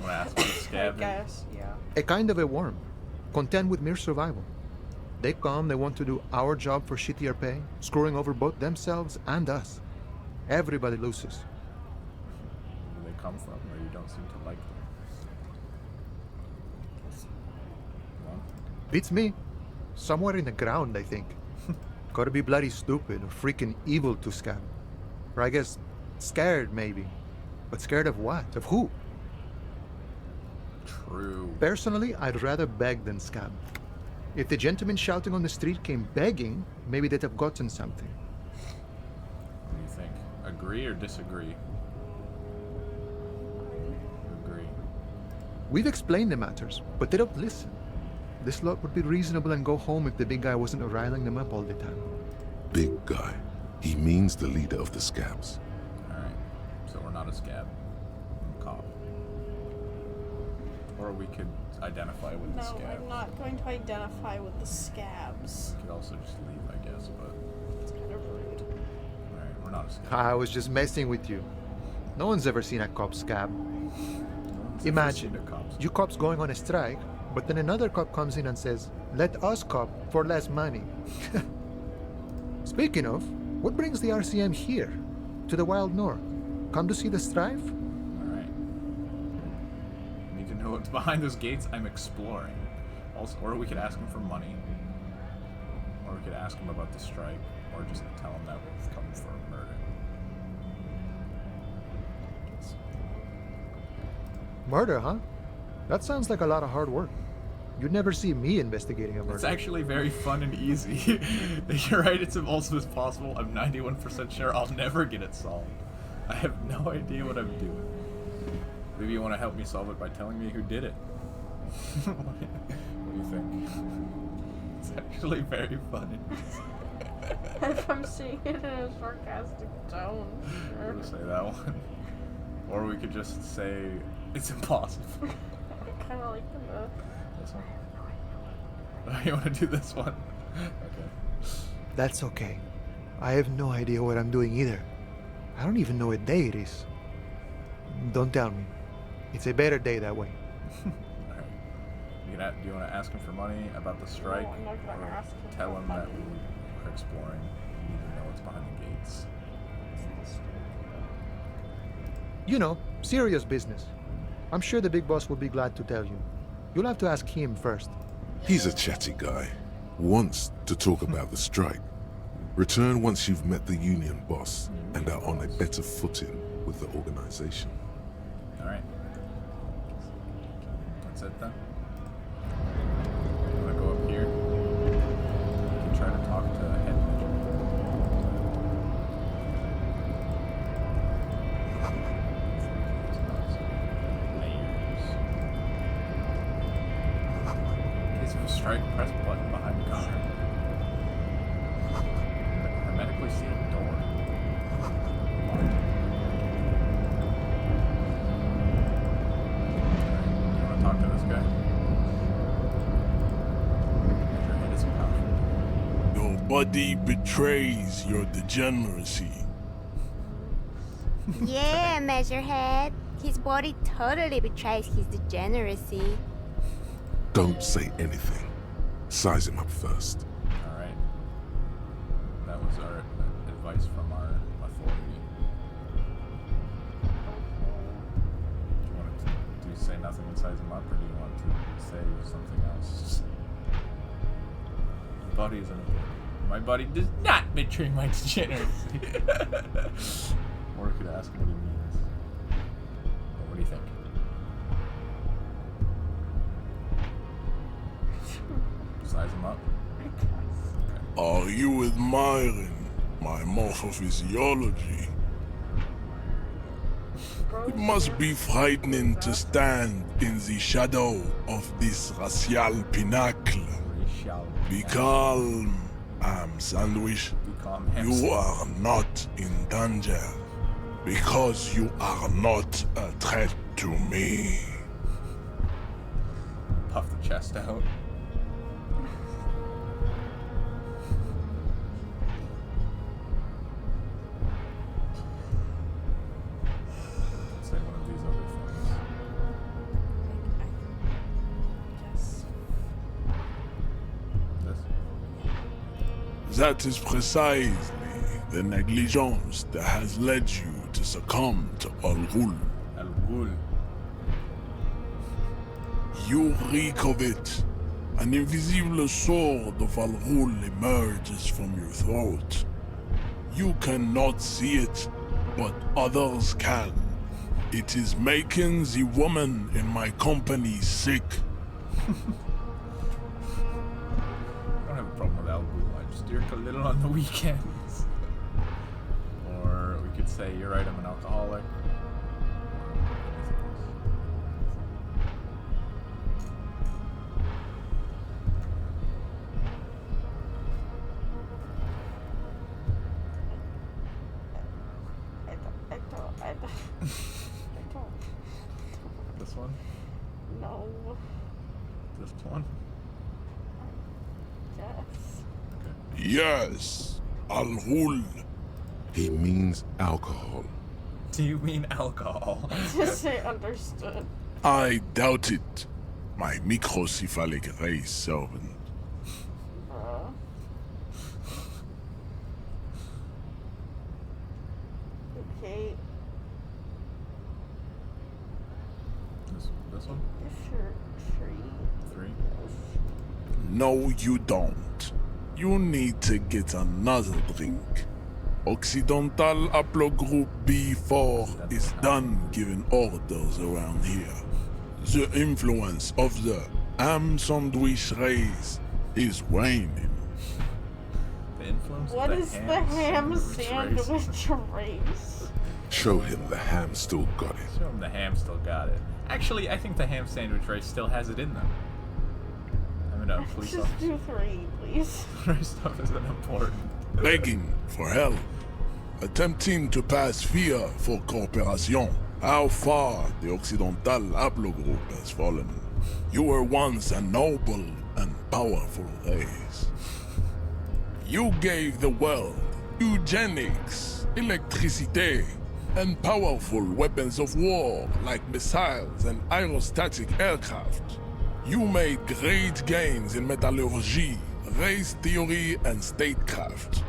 ask what a scab I guess, yeah. A kind of a worm, content with mere survival. They come, they want to do our job for shittier pay, screwing over both themselves and us. Everybody loses. Where do they come from? Or you don't seem to like them? Beats me. Somewhere in the ground, I think. Gotta be bloody stupid or freaking evil to scab. Or I guess scared, maybe. But scared of what? Of who? True. Personally, I'd rather beg than scab. If the gentleman shouting on the street came begging, maybe they'd have gotten something. What do you think? Agree or disagree? Agree. We've explained the matters, but they don't listen. This lot would be reasonable and go home if the big guy wasn't riling them up all the time. Big guy. He means the leader of the scabs. Alright. So we're not a scab. I'm a cop. Or we could identify with the No, scabs. I'm not going to identify with the scabs. We could also just leave, I guess, but... It's kind of rude. Alright, we're not a scab. I was just messing with you. No one's ever seen a cop scab. Imagine, you cops going on a strike, but then another cop comes in and says, "Let us cop for less money." Speaking of, what brings the RCM here? To the Wild North? Come to see the strife? Alright. Need to know what's behind those gates. I'm exploring. Also, or we could ask him for money. Or we could ask him about the strike. Or just tell him that we've come for a murder. Murder, huh? That sounds like a lot of hard work. You'd never see me investigating a murder. It's actually very fun and easy. You're right, it's also as possible. I'm 91% sure I'll never get it solved. I have no idea what I'm doing. Maybe you want to help me solve it by telling me who did it. What do you think? It's actually very funny. If I'm saying it in a sarcastic tone. We're gonna say that one. Or we could just say it's impossible. I kind of like This one. Oh, you want to do this one? Okay. That's okay. I have no idea what I'm doing either. I don't even know what day it is. Don't tell me. It's a better day that way. Alright. Do you want to ask him for money about the strike? No, I'm not gonna or ask him tell for him that money. we are exploring. You need to know what's behind the gates. You know, serious business. I'm sure the big boss will be glad to tell you. You'll have to ask him first. He's a chatty guy. Wants to talk about the strike. Return once you've met the union boss and are on a better footing with the organization. Alright. That's it then. You wanna go up here? You can try to talk to head manager. Case of a strike, press button behind guard. Hermetically sealed door. You wanna talk to this guy? Your head is powerful. Your body betrays your degeneracy. Yeah, Measurehead. His body totally betrays his degeneracy. Don't say anything. Size him up first. Alright. That was our advice from our authority. Do you want to say nothing and size him up, or do you want to say something else? Body is important. My body does not betray my degeneracy. Or we could ask him what he means. But what do you think? Size him up. Are you admiring my morphophysiology? It must be frightening to stand in the shadow of this racial pinnacle. Be calm, Ham Sandwich. You are not in danger because you are not a threat to me. Puff the chest out. Say one of these other things. This? That is precisely the negligence that has led you to succumb to Al Ghul. Al Ghul. You reek of it. An invisible sword of Al Ghul emerges from your throat. You cannot see it, but others can. It is making the woman in my company sick. I don't have a problem with Al Ghul. I just drink a little on the weekends. Or we could say, you're right, I'm an alcoholic. I don't. This one? No. This one? Yes. Yes, Al Ghul. He means alcohol. Do you mean alcohol? Just say understood. I doubt it, my microcephalic race servant. Okay. This one? Sure. Three? No, you don't. You need to get another drink. Occidental Haplogroup B4 is done giving orders around here. The influence of the Ham Sandwich race is waning. The influence What of is the ham sandwich race? Show him the ham still got it. Show him the ham still got it. Actually, I think the ham sandwich race still has it in them. I mean, police Just officer. do 3, please. Stuff isn't important. Begging for help. Attempting to pass via for cooperation. How far the Occidental Haplogroup has fallen. You were once a noble and powerful race. You gave the world eugenics, electricity, and powerful weapons of war like missiles and aerostatic aircraft. You made great gains in metallurgy, race theory, and statecraft.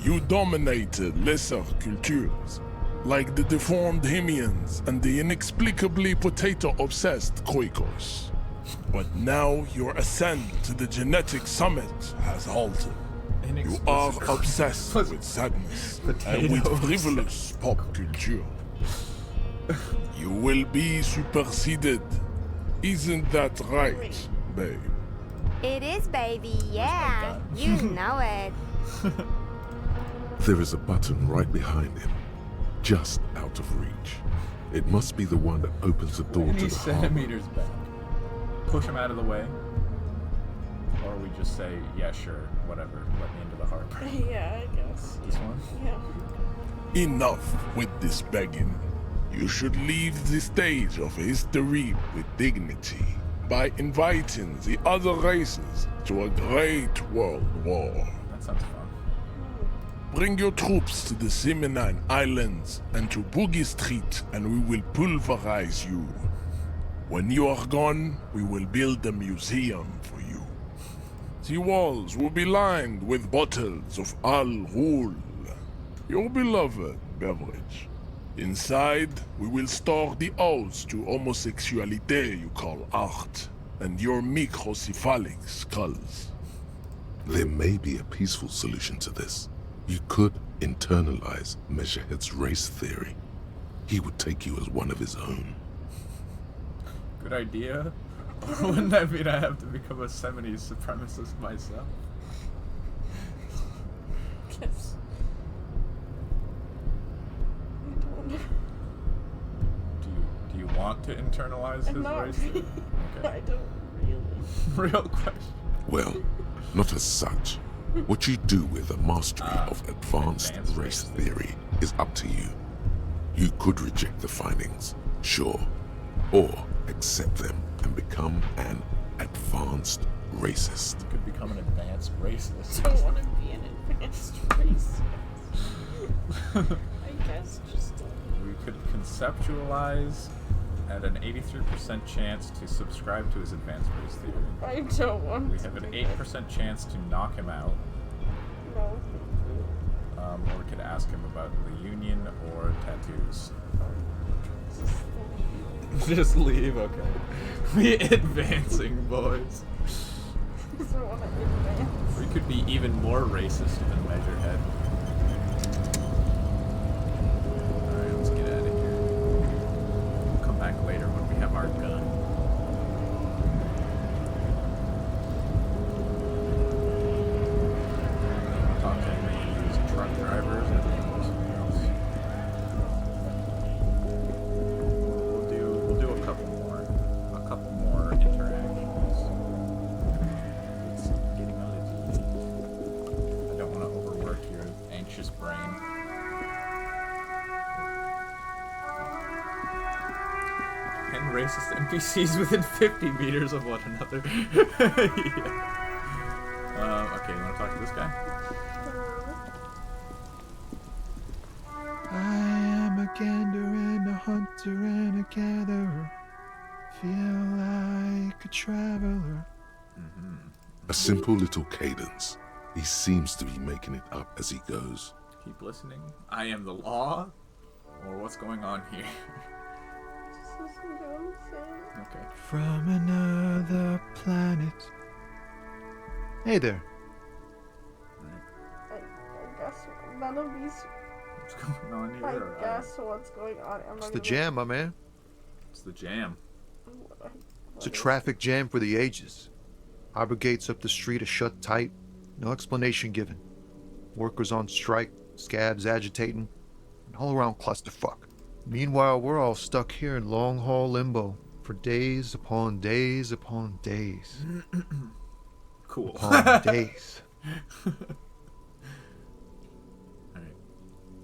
You dominated lesser cultures, like the deformed Hemians and the inexplicably potato-obsessed Khoikos. But now your ascent to the genetic summit has halted. You are obsessed with sadness and with frivolous pop culture. You will be superseded. Isn't that right, babe? It is, baby, yeah. You know it. There is a button right behind him, just out of reach. It must be the one that opens the door to Any the harbor. centimeters back. Push him out of the way. Or we just say, yeah, sure, whatever, let me into the harbor. Yeah, I guess. This one? Yeah. Enough with this begging. You should leave the stage of history with dignity by inviting the other races to a great world war. That sounds fun. Bring your troops to the Seminine Islands and to Boogie Street, and we will pulverize you. When you are gone, we will build a museum for you. The walls will be lined with bottles of Al Ghul, your beloved beverage. Inside, we will store the odes to homosexuality you call art, and your microcephalic skulls. There may be a peaceful solution to this. You could internalize Measurehead's race theory. He would take you as one of his own. Good idea. Or wouldn't that mean I have to become a Semite supremacist myself? Yes. Do you want to internalize his Not race? really. Okay. I don't really. Real question. Well, not as such. What you do with a mastery of advanced race theory is up to you. You could reject the findings, sure, or accept them and become an advanced racist. You could become an advanced racist. I don't want to be an advanced racist. I guess just. We could conceptualize at an 83% chance to subscribe to his advanced race theory. I don't want We to have an do 8% chance to knock him out. No. Or we could ask him about the Union or tattoos. Just leave, okay. We advancing, boys. We could be even more racist than Measurehead. Alright, let's get out of here. We'll come back later when we have our gun. Talk to any of these truck drivers or something else. We'll do a couple more interactions. It's getting a little late. I don't want to overwork your anxious brain. 10 racist NPCs within 50 meters of one another. Yeah. Okay, you want to talk to this guy? I am a gander and a hunter and a gatherer. Feel like a traveler. A simple little cadence. He seems to be making it up as he goes. Keep listening. I am the law? Or what's going on here? Okay. From another planet. Hey there. I guess none of these. What's going on here? I guess what's going on. It's the jam, my man. It's the jam. It's a traffic jam for the ages. Harbor gates up the street are shut tight. No explanation given. Workers on strike, scabs agitating, and all around clusterfuck. Meanwhile, we're all stuck here in long-haul limbo for days upon days upon days. Cool. Upon days. Alright.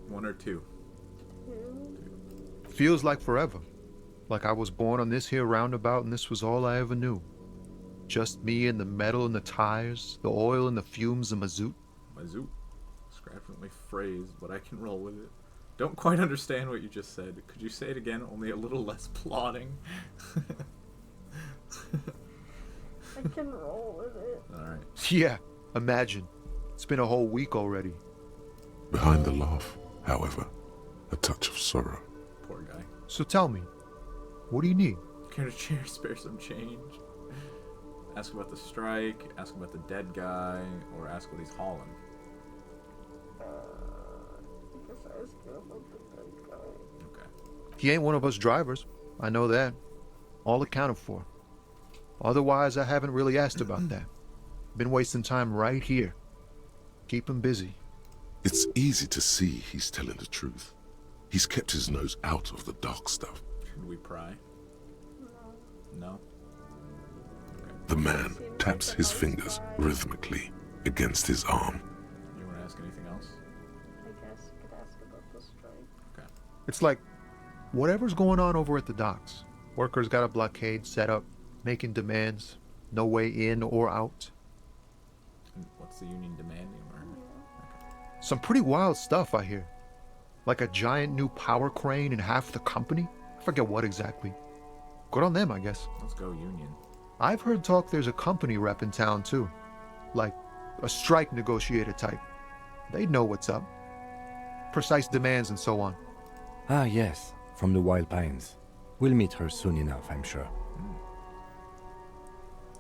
1 or 2? Feels like forever. Like I was born on this here roundabout and this was all I ever knew. Just me and the metal and the tires, the oil and the fumes of mazout. Mazout? Scrappingly phrased, but I can roll with it. Don't quite understand what you just said. Could you say it again, only a little less plodding? I can roll with it. Alright. Yeah, imagine. It's been a whole week already. Behind the laugh, however, a touch of sorrow. Poor guy. So tell me, what do you need? Can a chair spare some change? Ask about the strike, ask about the dead guy, or ask what he's hauling. I guess I was good about the dead guy. Okay. He ain't one of us drivers. I know that. All accounted for. Otherwise, I haven't really asked about that. Been wasting time right here. Keep him busy. It's easy to see he's telling the truth. He's kept his nose out of the dark stuff. Should we pry? No? The man taps his fingers rhythmically against his arm. You want to ask anything else? I guess you could ask about the strike. Okay. It's like, whatever's going on over at the docks. Workers got a blockade set up, making demands. No way in or out. What's the union demanding? Or... Some pretty wild stuff, I hear. Like a giant new power crane in half the company? I forget what exactly. Good on them, I guess. Let's go union. I've heard talk there's a company rep in town, too. Like, a strike negotiator type. They'd know what's up. Precise demands and so on. Ah, yes, from the Wild Pines. We'll meet her soon enough, I'm sure.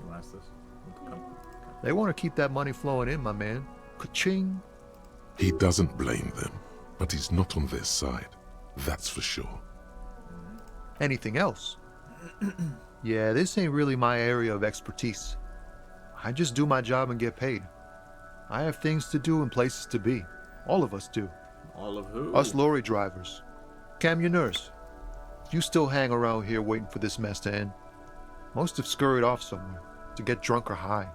You want to ask this? They want to keep that money flowing in, my man. Ka-ching. He doesn't blame them, but he's not on their side. That's for sure. Anything else? Yeah, this ain't really my area of expertise. I just do my job and get paid. I have things to do and places to be. All of us do. All of who? Us lorry drivers. Camionneurs. You still hang around here waiting for this mess to end. Most have scurried off somewhere to get drunk or high.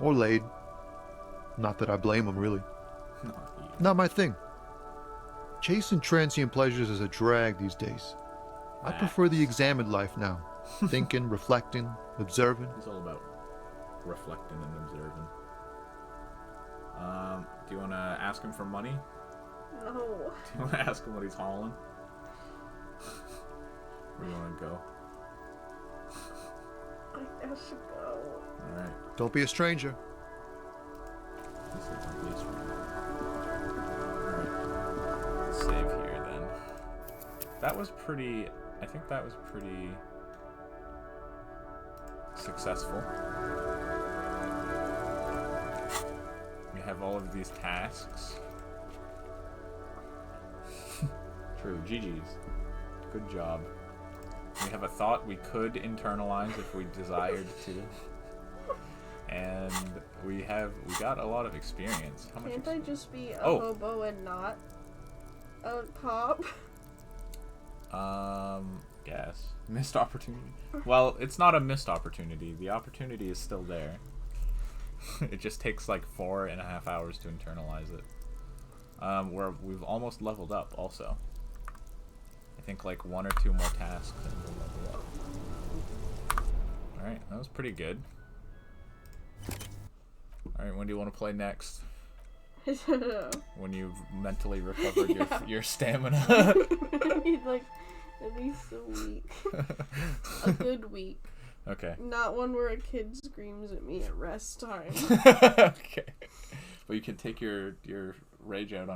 Or laid. Not that I blame them, really. Not my thing. Chasing transient pleasures is a drag these days. I prefer the examined life now. Thinking, reflecting, observing. It's all about reflecting and observing. Do you want to ask him for money? No. Do you want to ask him what he's hauling? Where do you want to go? I should go. Alright. Don't be a stranger. He said don't be a stranger. Alright. Let's save here then. That was pretty... I think that was pretty... successful. We have all of these tasks. True, GG's. Good job. We have a thought we could internalize if we desired to. And we got a lot of experience. How much Can't I just be a Oh. hobo and not a cop? Guess. Missed opportunity. Well, it's not a missed opportunity. The opportunity is still there. It just takes like 4.5 hours to internalize it. We've almost leveled up also. I think like 1 or 2 more tasks and we'll level up. Alright, that was pretty good. Alright, when do you want to play next? I don't know. When you've mentally recovered your stamina. I need like at least a week. A good week. Okay. Not one where a kid screams at me at rest time. Okay. But you can take your rage out on